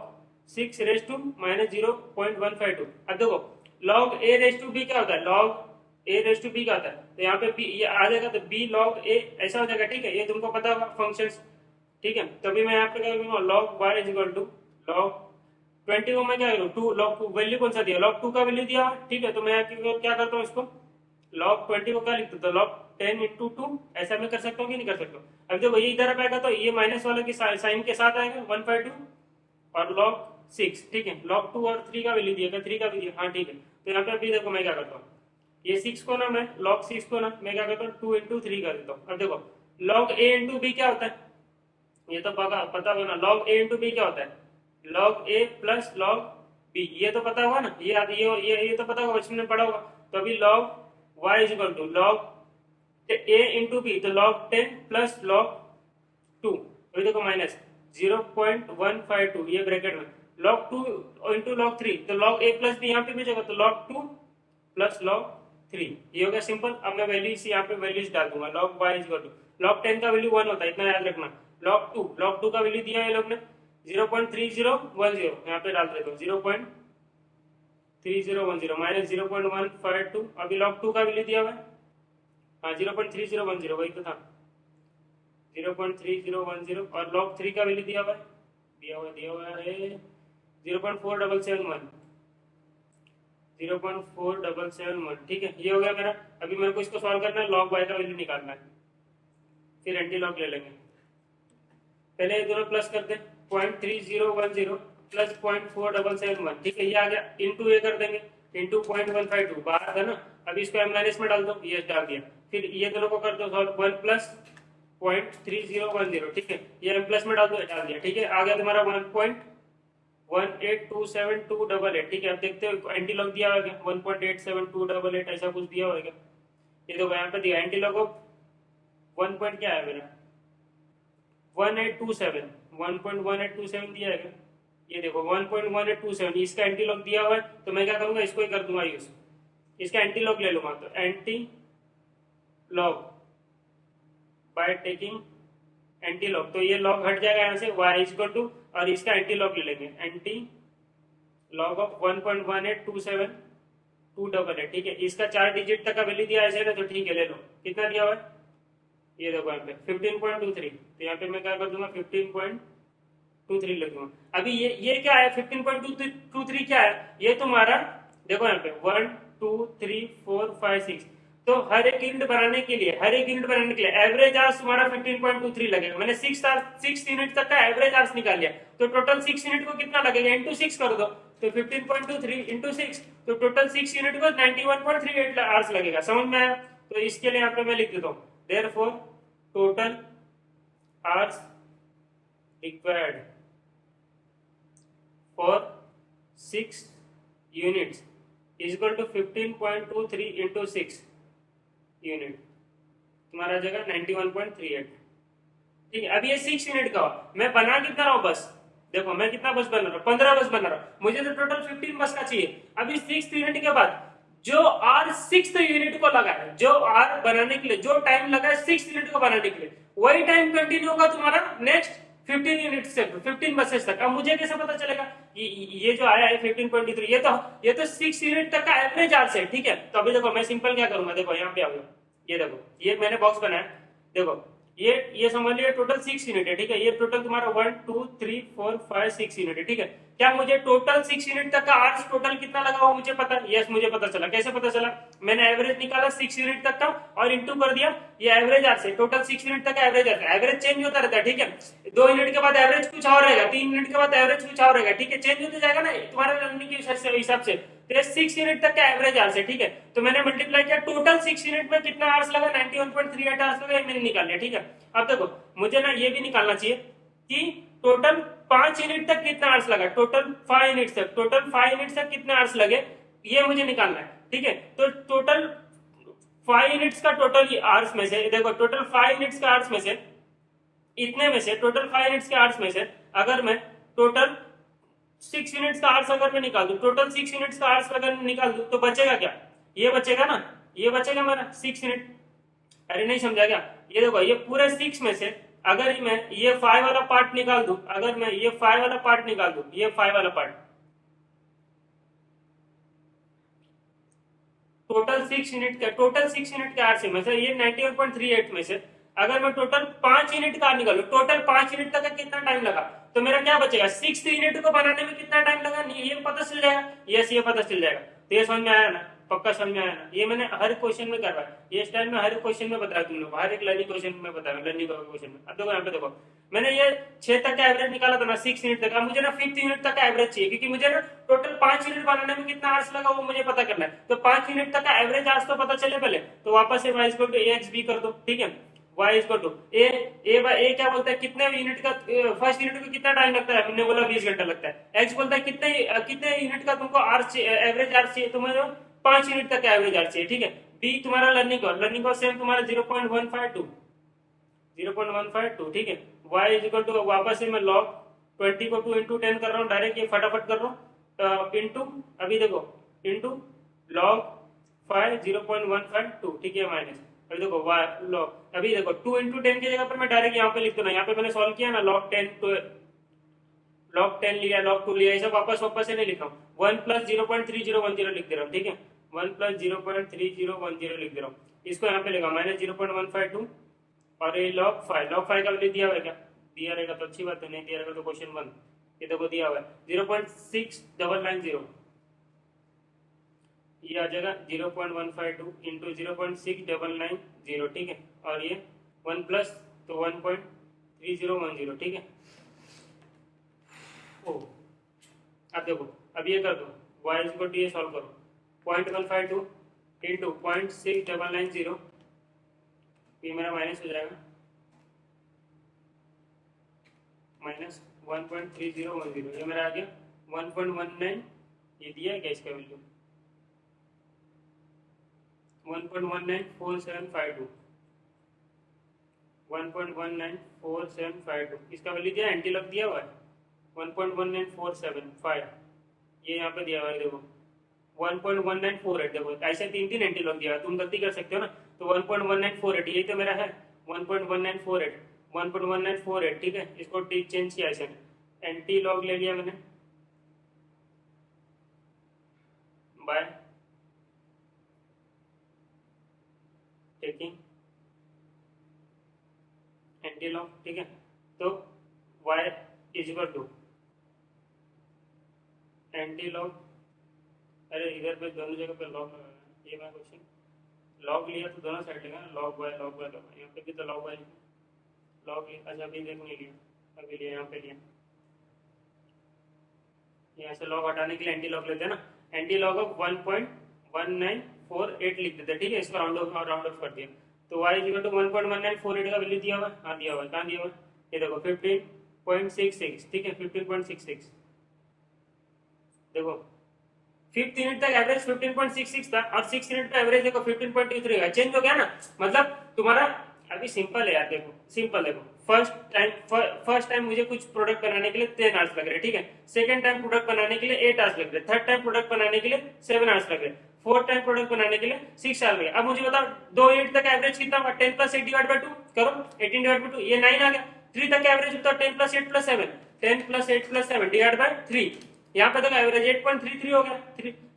6 raise to minus 0.152। अब देखो log a raise to b क्या होता है, log a raise to b क्या होता है, तो यहाँ पे b ये आ जाएगा, तो b लॉग a ऐसा हो जाएगा, ठीक है, ये तुमको पता होगा फंक्शंस, ठीक है। तभी मैं यहाँ पे क्या करूँगा, log y is equal to log 20 को मैं क्या करूँ, 2 लॉग 2 वैल्यू कौन सा दिया, लॉग 2 का वैल्यू दिया, ठीक है, तो मैं क्या करता हूँ इसको, लॉग 20 को क्या लिखता हूँ, तो लॉग 10 इंटू 2, ऐसा मैं कर सकता हूँ कि नहीं कर सकता हूँ। अब देखो ये इधर आएगा तो ये माइनस वाला की साइन के साथ आएगा 152 और लॉग 6, ठीक है, लॉग 2 और 3 का वैल्यू दिया, 3 का भी दिया, हाँ ठीक है। तो यहाँ पे अभी देखो मैं क्या करता हूँ, ये 6 को ना मैं लॉग 6 को ना मैं क्या करता हूँ 2 इंटू 3 कर देता हूँ। अब देखो लॉग a इंटू बी क्या होता है, ये तो पता होगा ना, लॉग a इंटू बी क्या होता है, log a plus log b, ये तो पता होगा ना, ये तो पता होगा, बचपन में पढ़ा होगा। तो अभी log y is equal to log a into B, तो लॉग 10 प्लस लॉग 2, अभी देखो माइनस 0.152, ये ब्रैकेट में लॉग 2 इंटू लॉग 3, तो लॉग a प्लस बी यहाँ पे भेजेगा, तो लॉग 2 प्लस लॉग 3, ये हो गया सिंपल। अब मैं वैल्यू इसी यहाँ पे वैल्यूज डाल दूंगा, log y is equal to log 10 का वैल्यू 1 होता है, इतना याद रखना। लॉग 2 का वैल्यू दिया है लोग ने 0.3010, यहाँ पे डाल देता हूँ 0.3010 माइनस 0.152, अभी लॉग 2 का वैल्यू दिया हुआ है, हाँ 0.3010 वही तो था 0.3010, और लॉग 3 का वैल्यू दिया हुआ है 0.4771, 0.4771, ठीक है, ये हो गया मेरा। अभी मेरे को इसको सॉल्व करना है, लॉग y का वैल्यू निकालना है, फिर एंटी लॉग ले लेंगे। पहले ये दोनों प्लस कर दे, 0.3010 प्लस 0.4771, ठीक है, ये आ गया, इंटू ये कर देंगे, इंटू 0.152 बाहर था ना, अभी इसको एम माइनस में डाल दो, ये डाल दिया, फिर ये दोनों को कर दो सॉल्व, 1 प्लस 0.3010, ठीक है, ये एम प्लस में डाल दो, डाल दिया, ठीक है, आ गया तुम्हारा 1.1827288, ठीक है। अब देखते हो एंटी लॉग दिया होगा 1.87288, ऐसा कुछ दिया होगा, ये देखो यहाँ पे दिया एंटी लॉग ऑफ 1 पॉइंट क्या है मेरा 1827, 1.1827 दिया है, ये देखो 1.1827, इसका एंटी लॉग दिया हुआ है, तो मैं क्या करूंगा, इसको ही कर दूंगा यूज, इसका एंटी लॉग ले लूंगा, तो anti log by taking anti log, तो ये लॉग हट जाएगा यहाँ से, y इज इक्वल टू, और इसका एंटी लॉग ले लेंगे, एंटी लॉग ऑफ 1.18278, ठीक है, इसका 4 डिजिट तक का वैल्यू दिया ऐसे ना, तो ठीक है ले लो, कितना दिया हुआ है, ये देखो यहाँ पे 15.23, तो यहाँ पे मैं क्या कर दूंगा 15.23 लिख दूंगा। अभी ये क्या है 15.23 क्या है, ये तुम्हारा देखो यहाँ पे 1 2 3 4 5 6, तो हर एक यूनिट बनाने के लिए एवरेज आवर्स तुम्हारा 15.23 लगेगा। मैंने 6 यूनिट तक का एवरेज आवर्स निकाल लिया, तो टोटल 6 यूनिट को कितना लगेगा, इंटू 6 कर दो, तो 15.23 इंटू 6, तो टोटल 6 यूनिट को 91.38 आवर्स लगेगा। समझ में आया, तो इसके लिए यहाँ पे मैं लिख देता हूँ, therefore total hours required for 6 units is equal to 15.23 into 6 unit, तुम्हारा जगह 91.38, ठीक है। अब ये 6 यूनिट का हो, मैं बना कितना रहा हूं बस, देखो मैं कितना बस बना रहा हूँ 15 बस बना रहा हूँ, मुझे तो टोटल 15 बस का चाहिए। अभी 6 यूनिट के बाद जो आर 6 यूनिट को लगा है, जो आर बनाने के लिए जो टाइम लगा है 6 यूनिट को बनाने के लिए, वही टाइम कंटिन्यू होगा तुम्हारा नेक्स्ट 15 यूनिट से 15 बसेस तक। अब मुझे कैसे पता चलेगा ये जो आया है 15.23, ये तो 6 यूनिट तक का एवरेज आर्स है, ठीक है। तो अभी देखो मैं सिंपल क्या करूंगा, देखो यहाँ पे आऊंगा, ये देखो, ये मैंने बॉक्स बनाया, देखो ये समझ लिया टोटल 6 यूनिट है, ठीक है। ये टोटल तुम्हारा 1 2 3 4 5 6 यूनिट है, ठीक है। क्या मुझे टोटल 6 यूनिट तक का आर्स टोटल कितना लगा वो मुझे पता है? यस मुझे पता चला। कैसे पता चला? मैंने एवरेज निकाला 6 यूनिट तक का और इंटू कर दिया ये एवरेज आर से। टोटल 6 यूनिट तक का एवरेज आता है। एवरेज चेंज होता रहता है, ठीक है। 2 यूनिट के बाद एवरेज कुछ और रहेगा, 3 यूनिट के बाद एवरेज कुछ और रहेगा, ठीक है। चेंज होते जाएगा ना तुम्हारे लर्निंग के हिसाब से। तो 6 यूनिट तक का एवरेज आर्स है, ठीक है। तो मैंने मल्टीप्लाई किया टोटल 6 यूनिट में कितना आर्स लगा, 91.38 आर्स लगा, मैंने निकाल लिया, ठीक है। अब देखो मुझे ना ये भी निकालना चाहिए कि टोटल 5 यूनिट तक कितना आर्स लगा, टोटल 5 यूनिट तक कितने आर्स लगे, ये मुझे निकालना है, ठीक है। तो टोटल 5 यूनिट्स का टोटल आर्स में से देखो, टोटल 5 यूनिट्स का आर्स में से इतने में से टोटल 5 यूनिट्स के आर्स में से अगर मैं टोटल 6 यूनिट्स का आर्स अगर मैं निकाल दूं, टोटल 6 यूनिट्स का आर्स अगर निकाल दूं तो बचेगा क्या? ये बचेगा ना, ये बचेगा मेरा 6 यूनिट। अरे नहीं समझा क्या? ये देखो ये पूरे 6 में से अगर मैं ये 5 वाला पार्ट निकाल दूं, अगर मैं ये 5 वाला पार्ट निकाल दूं, ये 5 वाला पार्ट टोटल 6 यूनिट के आरसी में से ये 91.38 में से अगर मैं टोटल 5 यूनिट का निकालू, टोटल 5 यूनिट तक का कितना टाइम लगा, तो मेरा क्या बचेगा? 6 यूनिट को बनाने में कितना टाइम लगा, ये पता चल जाएगा। यस ये पता चल जाएगा। तो ये समझ में आया ना? पक्का समझ में आया ना? ये मैंने हर क्वेश्चन में करवाया, ये स्टाइल में हर क्वेश्चन में बताया तुम लोग, हर एक लर्निंग क्वेश्चन में बताया, लर्निंग क्वेश्चन में। अब देखो यहाँ पे देखो, मैंने ये 6 तक का एवरेज निकाला था ना, 6 यूनिट तक। अब मुझे ना 5th यूनिट तक का एवरेज चाहिए, क्योंकि मुझे ना टोटल 5 यूनिट बनाने में कितना आर्स लगा वो मुझे पता करना है। तो 5 यूनिट तक का एवरेज आर्स तो पता चले पहले, तो वापस से y equal to ax b कर दो, ठीक है। y इक्वल टू ए क्या बोलता है, कितने यूनिट का फर्स्ट यूनिट को कितना टाइम लगता है? हमने बोला 20 घंटा लगता है। x बोलता है कितने यूनिट का तुमको आर्स एवरेज आर्स चाहिए, तुम्हें 5 यूनिट तक का एवरेज आर्स चाहिए, ठीक है। b तुम्हारा लर्निंग कॉस्ट सेम तुम्हारा 0.152, ठीक है। y इज इक्वल टू वापस से मैं log 20 को 2 इंटू 10 कर रहा हूँ, डायरेक्ट ये फटाफट कर रहा हूँ, इंटू अभी देखो इंटू log 5 0.152, ठीक है, माइनस अभी देखो log अभी देखो 2 इंटू 10 की जगह पर मैं डायरेक्ट यहाँ पे लिख दूँ ना, यहाँ पे मैंने सॉल्व किया ना, log 10 लिया, log 2 लिया, ये सब वापस से नहीं लिख रहा हूँ। 1 प्लस 0.3010 लिख दे रहा हूँ, ठीक है। 1 प्लस 0.3010 लिख दे रहा हूँ, इसको यहाँ पे लेगा माइनस 0.152 और ये log 5 का वैल्यू दिया हुआ है क्या? दिया रहेगा तो अच्छी बात है, नहीं दिया रहेगा तो क्वेश्चन बंद। ये देखो दिया हुआ है 0.6990, ये आ जाएगा 0.152 इंटू 0.6990, ठीक है। और ये 1 प्लस तो 1.3010, ठीक है। ओ अब देखो, अब ये कर दो, y इक्वल टू ये सॉल्व करो, 0.152 इंटू 0.6990, ये मेरा माइनस हो जाएगा, माइनस 1.3010, ये मेरा आ गया 1.19, ये दिया है क्या इसका वैल्यू? 1.194752, 1.194752 इसका वैल्यू दिया, एंटी लॉग दिया हुआ है 1.19475, ये यहाँ पे दिया हुआ है देखो 1.1948, देखो ऐसे 3 एंटी लॉग दिया हुआ है, तुम गलती कर सकते हो ना। तो 1.1948 यही तो मेरा है, 1.1948, ठीक है। इसको चेंज किया ऐसे, एंटी लॉग ले लिया मैंने बाय टेकिंग एंटी लॉग, ठीक है। तो y is equal to antilog, अरे इधर पे दोनों जगह पे लॉग लगाना, ये मैं क्वेश्चन लॉग लिया तो दोनों साइड लेगा, लॉग y यहाँ पे भी तो लॉग y लॉग लिया, अच्छा अभी देख नहीं लिया, अभी लिया यहाँ पे लिया, यहाँ से लॉग हटाने के लिए एंटी लॉग लेते हैं ना, एंटी लॉग ऑफ 1.1948 लिख देते हैं, ठीक है। इसको राउंड ऑफ कर दिया, तो y इक्वल टू 1.1948 का वैल्यू दिया हुआ है, हाँ दिया हुआ है, कहाँ दिया हुआ है? ये देखो 15.66, ठीक है, 15.66, देखो 5th यूनिट तक एवरेज 15.66 था और 6 यूनिट का एवरेज देखो 15.23 का, चेंज हो गया ना। मतलब तुम्हारा अभी सिंपल है यार, देखो सिंपल देखो, फर्स्ट टाइम मुझे कुछ प्रोडक्ट बनाने के लिए 10 आवर्स लग रहे, ठीक है। सेकंड टाइम प्रोडक्ट बनाने के लिए 8 आवर्स लग रहे, थर्ड टाइम प्रोडक्ट बनाने के लिए 7 आवर्स लग रहे, फोर्थ टाइम प्रोडक्ट बनाने के लिए 6 आवर्स लगे। अब मुझे बताओ 2 यूनिट तक एवरेज कितना होगा? 10 प्लस 8 डिवाइड बाय 2 करो, 18 डिवाइड बाय 2, ये 9 आ गया। 3 तक का एवरेज बताओ, 10 plus 8 plus 7, 10 plus 8 plus 7 divide by 3, यहाँ पे तक एवरेज 8.33 हो गया,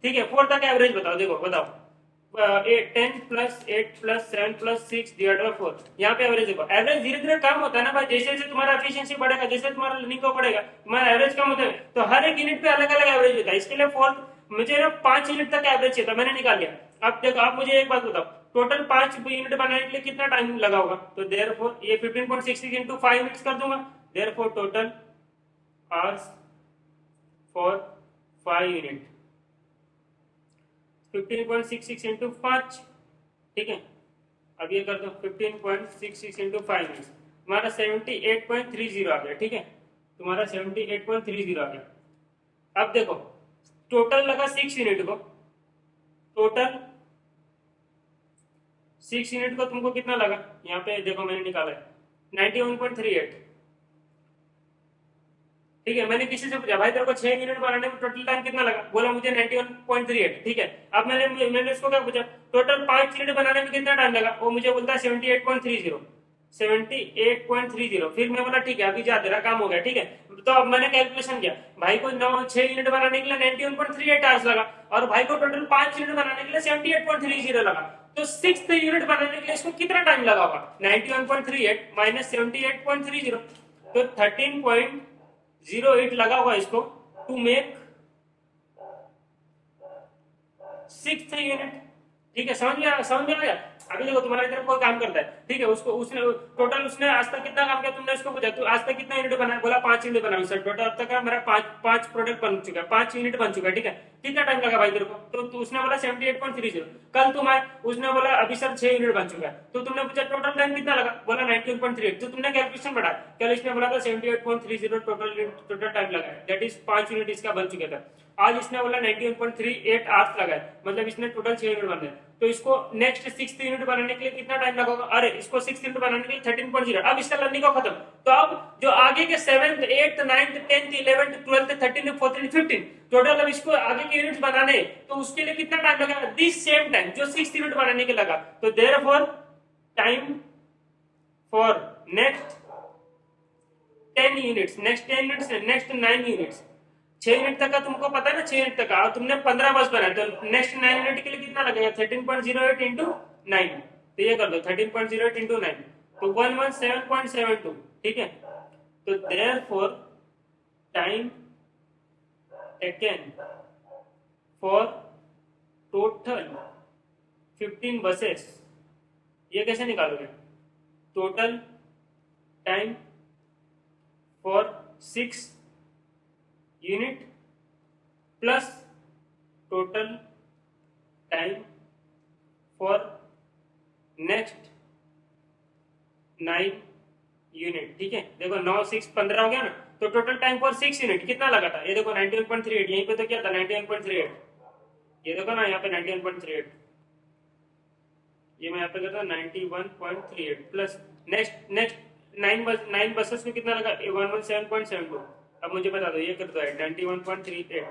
ठीक है। 4 तक एवरेज बताओ, देखो बताओ 10 plus 8 plus 7 plus 6 divide by 4। यहाँ पे एवरेज देखो, एवरेज धीरे धीरे कम होता है ना भाई, जैसे जैसे तुम्हारा एफिशिएंसी बढ़ेगा, जैसे तुम्हारा लर्निंग को बढ़ेगा, तुम्हारा एवरेज कम होता है। तो हर एक यूनिट पे अलग अलग एवरेज होता है। इसके लिए फोर्थ मुझे ना 5 यूनिट तक एवरेज चाहिए था, मैंने निकाल लिया। अब देखो, आप मुझे एक बात बताओ, टोटल 5 यूनिट बनाने के लिए कितना टाइम लगा होगा? तो देयरफॉर ये 15.66 इंटू 5 यूनिट्स कर दूंगा। Therefore total hours for 5 unit 15.66 into 5, ठीक है। अब ये कर दो 15.66 इंटू 5 मिनट्स, तुम्हारा 78.30 आ गया, ठीक है। तुम्हारा 78.30 आ गया। अब देखो, टोटल लगा 6 यूनिट को, टोटल 6 यूनिट को तुमको कितना लगा? यहाँ पे देखो मैंने निकाला है 91.38, ठीक है। मैंने किसी से पूछा, भाई तेरे को 6 यूनिट बनाने में टोटल टाइम कितना लगा? बोला मुझे 91.38, ठीक है। अब मैंने उसको क्या पूछा, टोटल 5 यूनिट बनाने में कितना टाइम लगा? वो मुझे बोलता है 78.30, 78.30। फिर मैं बोला ठीक है, अभी जा, तेरा काम हो गया, ठीक है। तो अब मैंने कैलकुलेशन किया, भाई को 6 यूनिट बनाने के लिए 91.38 आवर्स लगा, और भाई को टोटल 5 यूनिट बनाने के लिए 78.30 लगा। तो 6th यूनिट बनाने के लिए इसको कितना टाइम लगा होगा? 91.38 माइनस 78.30, तो 13.08 लगा हुआ इसको टू मेक 6th यूनिट, ठीक है। समझ में आ गया? अभी देखो, तुम्हारे तरफ कोई काम करता है, ठीक है, उसको उसने टोटल उसने आज तक कितना काम किया, तुमने उसको पूछा तू आज तक कितना यूनिट बना? बोला 5 यूनिट बना सर। टोटल अब तक मेरा 5 प्रोडक्ट बन चुका है, 5 यूनिट बन चुका है, ठीक है। कितना टाइम लगा भाई तेरे को? तो उसने बोला 78.30। कल तुम आए, उसने बोला अभी सर 6 यूनिट बन चुका है, तो तुमने पूछा टोटल टाइम कितना लगा? बोला 91.38। तो तुमने कैलकुलेशन बढ़ा, कल इसने बोला था 78.30 टोटल टाइम लगा है, दैट इज 5 यूनिट इसका बन चुका था। आज इसने बोला 91.38 आवर्स लगा है, मतलब इसने टोटल 6 यूनिट बन है। तो इसको नेक्स्ट 6th यूनिट बनाने के लिए कितना टाइम लगेगा? अरे इसको 6th यूनिट बनाने के लिए 13.0। अब इसका लर्निंग को खत्म। तो अब जो आगे के 7th 8th 9th 10th 11th 12th 13th 14th 15 total, अब इसको आगे के यूनिट्स बनाने, तो उसके लिए कितना टाइम लगेगा? दिस सेम टाइम जो 6th यूनिट बनाने के लगा। तो therefore time for next 10 units, next 10 units, next 9 units, 6 unit तक का तुमको पता है ना, 6 यूनिट तक का तुमने 15 बस बनाया, तो नेक्स्ट 9 यूनिट के लिए कितना लगेगा? 13.08 इंटू 9। तो ये कर दो 13.08 इंटू 9, तो 117.72, ठीक है। तो therefore time taken for total 15 buses, ये कैसे निकालोगे? Total time for 6 unit plus total time for next 9 unit, ठीक है। देखो 9 6 15 हो गया ना, तो टोटल टाइम फॉर 6 यूनिट कितना लगा था? ये देखो 91.38, यहीं पे तो क्या था 91.38, ये देखो ना यहाँ पे 91.38, ये मैं यहाँ पे करता हूँ 91.38 प्लस नेक्स्ट नेक्स्ट 9 बसेस में कितना लगा? 117.72। अब मुझे बता दो, ये कर दो 91.38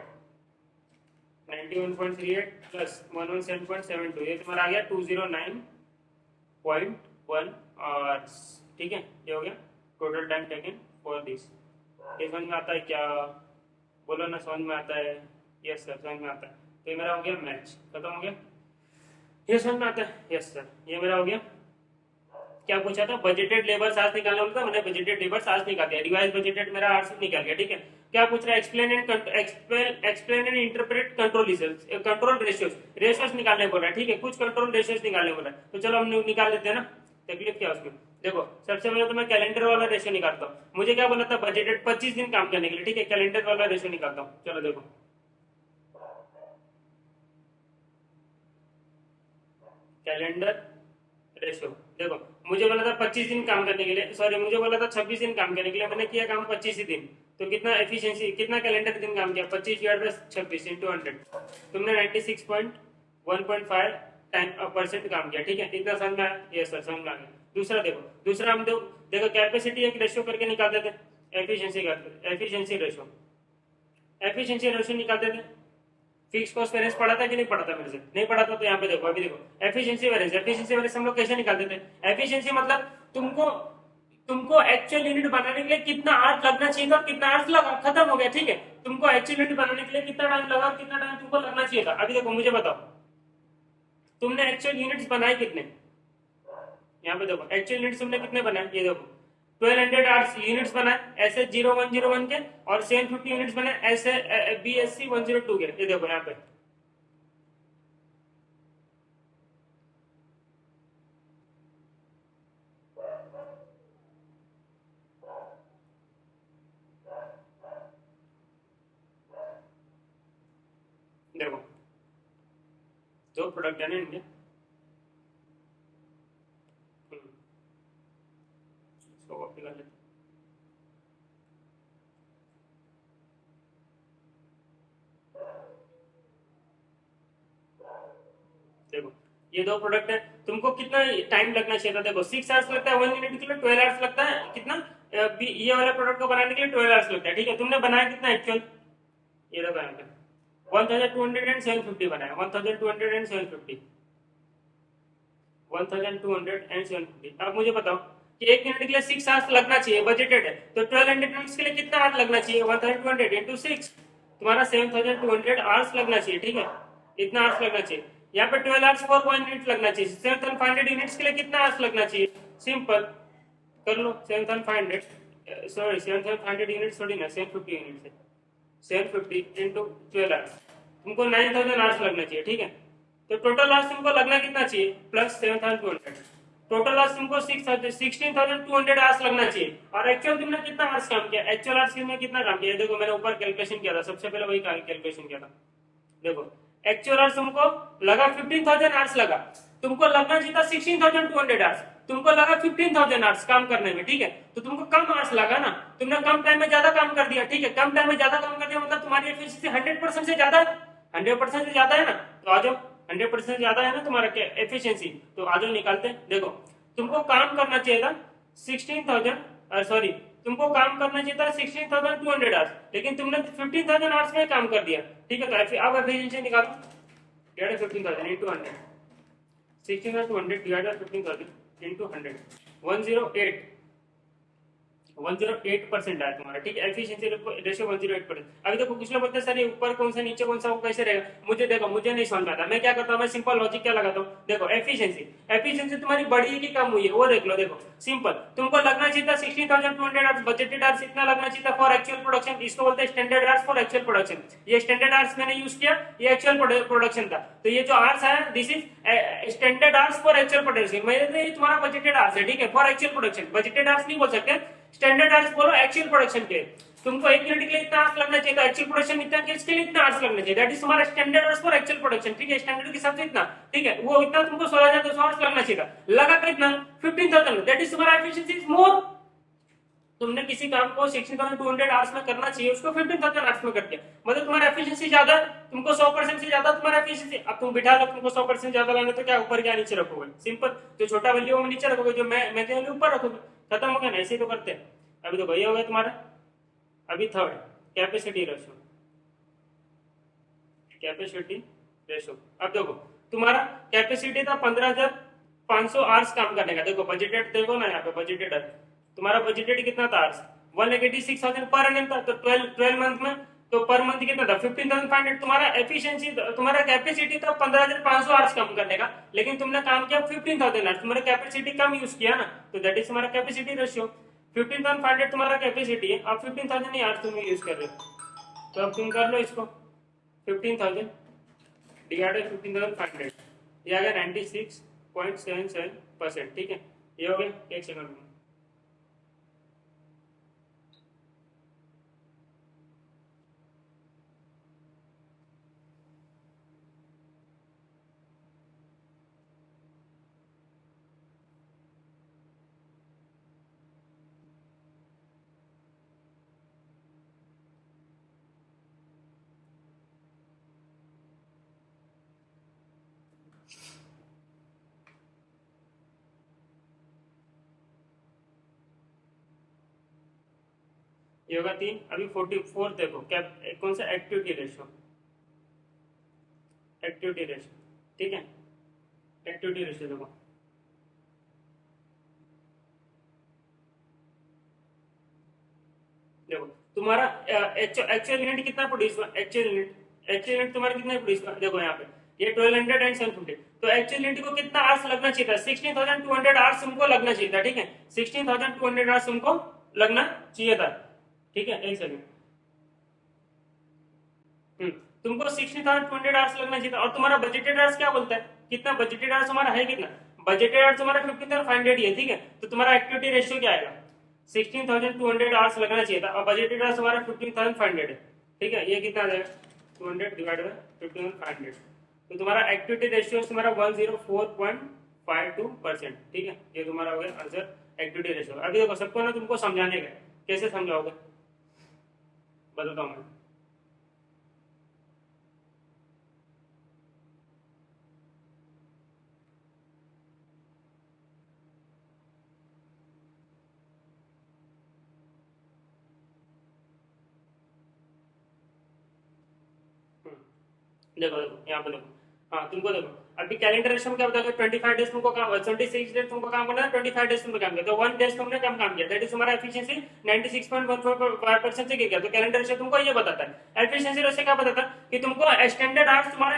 प्लस 117.72, ये तुम्हारा आ गया 209.1 आवर्स, ठीक है। ये हो गया total time taken for this. ये समझ में आता है क्या? बोलो ना, समझ में आता है? यस सर, समझ में आता है। तो ये मेरा हो गया मैच, खत्म हो गया। ये समझ में आता है? यस सर, ये मेरा हो गया। क्या पूछा था? बजटेड लेबर चार्ज निकालना होता, मैंने बजटेड लेबर चार्ज निकाल दिया, रिवाइज बजटेड मेरा आर्स निकाल गया, ठीक है। क्या पूछ रहा है? Explain and interpret control control ratios निकालने बोल रहा है, ठीक है। कुछ कंट्रोल रेशियोज निकालने बोल रहा है, तो चलो हम निकाल देते हैं ना। तकलीफ क्या उसमें? देखो, सबसे पहले तो मैं कैलेंडर वाला रेशियो निकालता हूँ। मुझे क्या बोला था? बजटेड 25 दिन काम करने के लिए, ठीक है। कैलेंडर वाला रेशियो निकालता हूँ, चलो देखो। कैलेंडर रेशियो देखो, मुझे बोला था 25 दिन काम करने के लिए, सॉरी मुझे बोला था 26 दिन काम करने के लिए, मैंने किया काम 25 ही दिन। तो कितना एफिशिएंसी, कितना कैलेंडर दिन काम किया? 25 डिवाइड बाय 26 इंटू 100, तुमने 96.1.5 % काम किया, ठीक है। इतना समझ में आया? यस सर, समझ में आ गया। दूसरा देखो, दूसरा हम देखो कैपेसिटी एक रेशियो करके निकाल देते, एफिशिएंसी रेशियो, एफिशिएंसी रेशियो निकालते थे। फिक्स कॉस्ट वेरिएंस पढ़ा था कि नहीं पढ़ा था मेरे से? नहीं पढ़ा था, तो यहाँ पे देखो, अभी देखो एफिशिएंसी वेरिएंस हम लोग कैसे निकालते थे? एफिशिएंसी मतलब तुमको तुमको एक्चुअल यूनिट बनाने के लिए कितना आर्ट लगना चाहिए था और कितना आर्ट लगा, खत्म हो गया, ठीक है। तुमको एक्चुअल यूनिट बनाने के लिए कितना टाइम लगा और कितना टाइम तुमको लगना चाहिए था। अभी देखो मुझे बताओ, तुमने एक्चुअल यूनिट्स बनाए कितने, यहाँ पे देखो एक्चुअल यूनिट्स तुमने कितने बनाए, ये देखो 1200 आवर्स यूनिट्स बनाए ऐसे 0101 के, और 750 यूनिट्स बनाए ऐसे BSc 102 के, ये देखो यहाँ पे। देखो जो प्रोडक्ट है ना इनके, इसको कॉपी कर लेते देखो ये दो प्रोडक्ट है, तुमको कितना टाइम लगना चाहिए था, देखो 6 आवर्स लगता है 1 यूनिट के लिए, 12 आवर्स लगता है कितना, ये वाले प्रोडक्ट को बनाने के लिए 12 आवर्स लगता है, ठीक है। तुमने बनाया कितना एक्चुअल, ये देखो यहाँ पे 1200 एंड 750 बनाया, 1200 एंड 750, 1200 एंड 750। अब मुझे बताओ कि 1 यूनिट के लिए 6 आवर्स लगना चाहिए, बजटेड है, तो 1200 यूनिट्स के लिए कितना आवर्स लगना चाहिए, 1200 इंटू 6, तुम्हारा 7200 आवर्स लगना चाहिए, ठीक है, इतना आवर्स लगना चाहिए। यहाँ पे 12 आवर्स फॉर 1 यूनिट लगना चाहिए, 7500 यूनिट्स के लिए कितना आवर्स लगना चाहिए, सिंपल कर लो, 7500 सॉरी 7500 यूनिट थोड़ी ना, 750 यूनिट है, 750 इंटू 12 आवर्स, तुमको 9000 आवर्स लगना चाहिए, ठीक है। तो टोटल आवर्स तुमको लगना कितना चाहिए, प्लस 7200, टोटल आवर्स तुमको 16,200 आवर्स लगना चाहिए, और एक्चुअल तुमने कितना आवर्स काम किया, एक्चुअल आवर्स में कितना काम किया, देखो मैंने ऊपर कैलकुलेशन किया था, सबसे पहले वही कैलकुलेशन किया था, देखो एक्चुअल आवर्स तुमको लगा 15,000 आवर्स लगा, तुमको लगना चाहिए था 16,200 आवर्स, तुमको लगा 15,000 आवर्स काम करने में, ठीक है, तो तुमको कम आवर्स लगा ना, तुमने कम टाइम में ज्यादा काम कर दिया, ठीक है, कम टाइम में ज्यादा काम कर दिया मतलब तुम्हारी एफिशिएंसी 100% से ज्यादा, 100% से ज्यादा है ना, तो आ जाओ, 100% ज्यादा है ना तुम्हारा एफिशिएंसी, तो आ जाओ निकालते हैं। देखो तुमको काम करना चाहिए था 16,000, सॉरी तुमको काम करना चाहिए था 16,200 आवर्स, लेकिन तुमने 15,000 आवर्स में काम कर दिया, ठीक है। तो अब एफिशिएंसी निकालो, डिवाइड 15,000 इंटू 100, 16,200 डिवाइड 15,000 इंटू 100, 108, 108% आया तुम्हारा, ठीक है, एफिशिएंसी रेशियो 108%। अभी देखो कुछ लोग बोलते हैं सर ये ऊपर कौन सा नीचे कौन सा, वो कैसे रहेगा, मुझे देखो मुझे नहीं समझ में आता, मैं क्या करता हूँ, मैं सिंपल लॉजिक क्या लगाता हूँ, देखो एफिशिएंसी, एफिशिएंसी तुम्हारी बढ़ी है कि कम हुई है वो देख लो, देखो सिंपल, तुमको लगना चाहिए था 16,200 आवर्स, बजटेड आवर्स इतना लगना चाहिए था फॉर एक्चुअल प्रोडक्शन, इसको बोलते हैं standard hours for actual production, ये स्टैंडर्ड आवर्स मैंने यूज किया, ये एक्चुअल प्रोडक्शन था, तो ये जो आवर्स है this is standard hours for actual production, मतलब ये तुम्हारा बजटेड आवर्स है, ठीक है, for actual production, budgeted hours नहीं बोल सकते, स्टैंडर्ड आवर्स बोलो एक्चुअल प्रोडक्शन के, तुमको 1 यूनिट के लिए इतना आवर्स लगना चाहिए था, एक्चुअल प्रोडक्शन इतना के इसके लिए इतना आवर्स लगना चाहिए, दैट इज तुम्हारा standard hours for actual production, ठीक है, स्टैंडर्ड के हिसाब से इतना, ठीक है, वो इतना तुमको 16,200 आवर्स लगना चाहिए था, लगा कितना 15,000, दैट इज तुम्हारा एफिशिएंसी इज मोर, तुमने किसी काम को 16,200 आवर्स में करना चाहिए, उसको 15,000 आवर्स में कर दिया, मतलब तुम्हारा एफिशिएंसी ज्यादा, तुमको 100% से ज्यादा तुम्हारा एफिशिएंसी, अब तुम बिठा लो तुमको 100% ज्यादा लाना तो क्या ऊपर क्या नीचे रखोगे, सिंपल, जो छोटा वैल्यू में नीचे रखोगे, जो मैं वैल्यू ऊपर रखोगे, खत्म हो गया ना, ऐसे ही तो करते हैं। अभी तो भैया हो गया तुम्हारा, अभी third capacity ratio, capacity ratio, अब देखो तुम्हारा कैपेसिटी था 15,500 आवर्स काम करने का, देखो बजटेड देखो ना यहाँ पे, बजटेड है तुम्हारा, बजटेड कितना था आवर्स, 186,000 पर एनम था, तो 12 मंथ में, तो पर मंथ कितना था 15,500, तुम्हारा एफिशिएंसी, तुम्हारा कैपेसिटी था 15,500 आवर्स काम करने का, लेकिन तुमने काम किया 15,000 आवर्स, तुम्हारा कैपेसिटी कम यूज किया ना, तो दैट इज तुम्हारा कैपेसिटी रेशियो, 15,500 तुम्हारा कैपेसिटी है, अब 15,000 ही आवर्स तुम यूज कर रहे हो, तो अब तुम कर लो इसको, 15,000 डिवाइडेड 15,500, ये आ गया 96.77%, ठीक है, ये हो गया, एक सेकंड में, ये होगा 3, अभी 44 देखो क्या, कौन सा एक्टिविटी रेशो, एक्टिविटी रेशो, ठीक है, एक्टिविटी रेशो देखो, देखो तुम्हारा एक्चुअल यूनिट कितना प्रोड्यूस हुआ, एक्चुअल यूनिट तुम्हारा कितना प्रोड्यूस हुआ, देखो यहाँ पे ये 1200 एंड 750। तो एक्चुअली को कितना आवर्स लगना चाहिए था? 16,200 आवर्स तुमको लगना चाहिए था, ठीक है, 16,200 आवर्स तुमको लगना चाहिए था, ठीक है। एक सेकंड, तुमको 16,200 आवर्स लगना चाहिए था। और तुम्हारा बजटेड आवर्स क्या बोलता है? कितना बजटेड आवर्स तुम्हारा है? कितना बजटेड आवर्स तुम्हारा? 15,500 है, ठीक है। तो तुम्हारा एक्टिविटी रेशियो क्या आएगा? 16,200 आवर्स लगना चाहिए था और बजटेड आवर्स तुम्हारा 15,500 है, ठीक है। ये कितना आ जाएगा? 200 डिवाइड बाय 15,500। तो तुम्हारा एक्टिविटी रेशियो तुम्हारा 104.52%, ठीक है। ये तुम्हारा हो गया आंसर एक्टिविटी रेशियो। अभी देखो सबको ना तुमको समझाने का, कैसे समझाओगे बताता हूँ मैं। देखो देखो यहाँ पे देखो, हाँ तुमको देखो अभी कैलेंडर रेशो में क्या बताया? 25 डेज तुमको काम, 26 डेज तुमको काम करना है, 25 डेज तुमको काम किया, तो 1 डेज तुमने कम काम किया, दैट इज तुम्हारा एफिशिएंसी 96.14% से गिर गया। तो कैलेंडर रेशो तुमको ये बताता है। एफिशिएंसी रेशो क्या बताता है? कि तुमको स्टैंडर्ड आवर्स तुम्हारे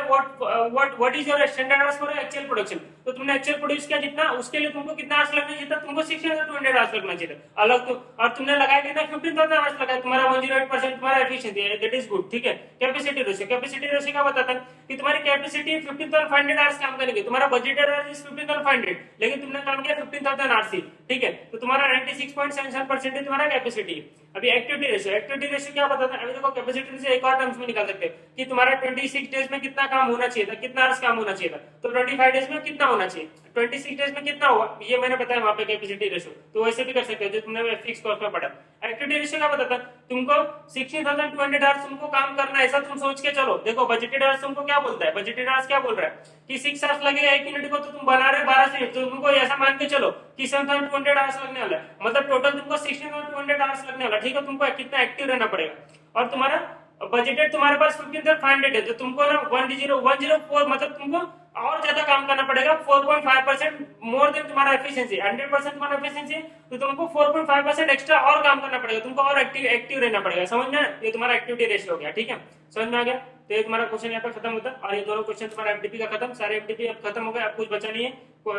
what is your standard hours for actual production. तो तुमने एक्चुअल प्रोड्यूस किया जितना, उसके लिए तुमको कितना आवर्स लगना चाहिए था? तुमको 6,200 आवर्स लगना चाहिए था अलग तो। और तुमने लगाया कितना? 15,000 आवर्स लगाया, तुम्हारा 108% तुम्हारा एफिशिएंसी है, दैट इज गुड, ठीक है। कैपेसिटी रेशो, कैपेसिटी रेशो क्या बताता है? कि तुम्हारी कैपेसिटी 15,500 आवर्स काम करेंगे, तुम्हारा बजटेड आवर्स इज 15,500, लेकिन तुमने काम किया 15,000 आवर्स ही, ठीक है। तो तुम्हारा 96.77% तुम्हारा कैपेसिटी है। अभी एक्टिविटी रेशियो, एक्टिविटी रेशियो क्या बताता है? अभी देखो कैपेसिटी रेशियो एक और टर्म्स में निकाल सकते हैं कि तुम्हारा 26 डेज में कितना काम होना चाहिए था, कितना आवर्स काम होना चाहिए था। तो 25 डेज में कितना होना चाहिए, 26 डेज में कितना हुआ, ये मैंने बताया वहां पे कैपेसिटी रेशियो। तो वैसे भी कर सकते हो जो तुमने फिक्स कॉस्ट में पढ़ा। एक्टिविटी रेशियो क्या बताता है? तुमको 16,200 आवर्स तुमको काम करना है, ऐसा तुम सोच के चलो। देखो बजटेड आवर्स तुमको क्या बोलता है? बजटेड आवर्स क्या बोल रहा है कि 6 आवर्स लगेगा 1 यूनिट को, तो तुम बना रहे 12 यूनिट, तो तुमको ऐसा मान के चलो कि 7,200 आवर्स लगने वाला है, मतलब टोटल तुमको 16,200 आवर्स लगने वाला, ठीक है। तुमको कितना एक्टिव रहना पड़ेगा। और तुम्हारा बजटेड तुम्हारे पास 15,500 है, तो तुमको ना 104 मतलब तुमको और ज्यादा काम करना पड़ेगा, 4.5% मोर देन तुम्हारा एफिशिएंसी। 100% तुम्हारा एफिशिएंसी है, तो तुमको 4.5% एक्स्ट्रा और काम करना पड़ेगा, तुमको और एक्टिव रहना पड़ेगा, समझ में? ये तुम्हारा एक्टिविटी रेशियो हो गया, ठीक है। समझ में आ गया? तो ये तुम्हारा क्वेश्चन यहाँ पे खत्म होता है, और ये दोनों क्वेश्चन तुम्हारा एफडीपी का खत्म, सारे एफडीपी अब खत्म हो गए, अब कुछ बचा नहीं है,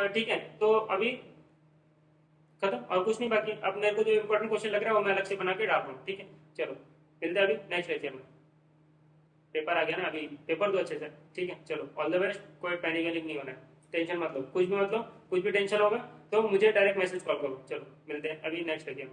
ठीक है। तो अभी खत्म और कुछ नहीं बाकी। अब मेरे को जो इंपॉर्टेंट क्वेश्चन लग रहा है वो मैं अलग से बना के डाल रहा हूँ, ठीक है। चलो मिलते हैं अभी नेक्स्ट लेक्चर में। पेपर आ गया ना, अभी पेपर दो अच्छे से, ठीक है। चलो ऑल द बेस्ट, कोई पैनिक वैनिक नहीं होना है, टेंशन मत लो, कुछ भी मत लो, कुछ भी टेंशन होगा तो मुझे डायरेक्ट मैसेज कॉल करो। चलो मिलते हैं अभी नेक्स्ट लेक्चर में।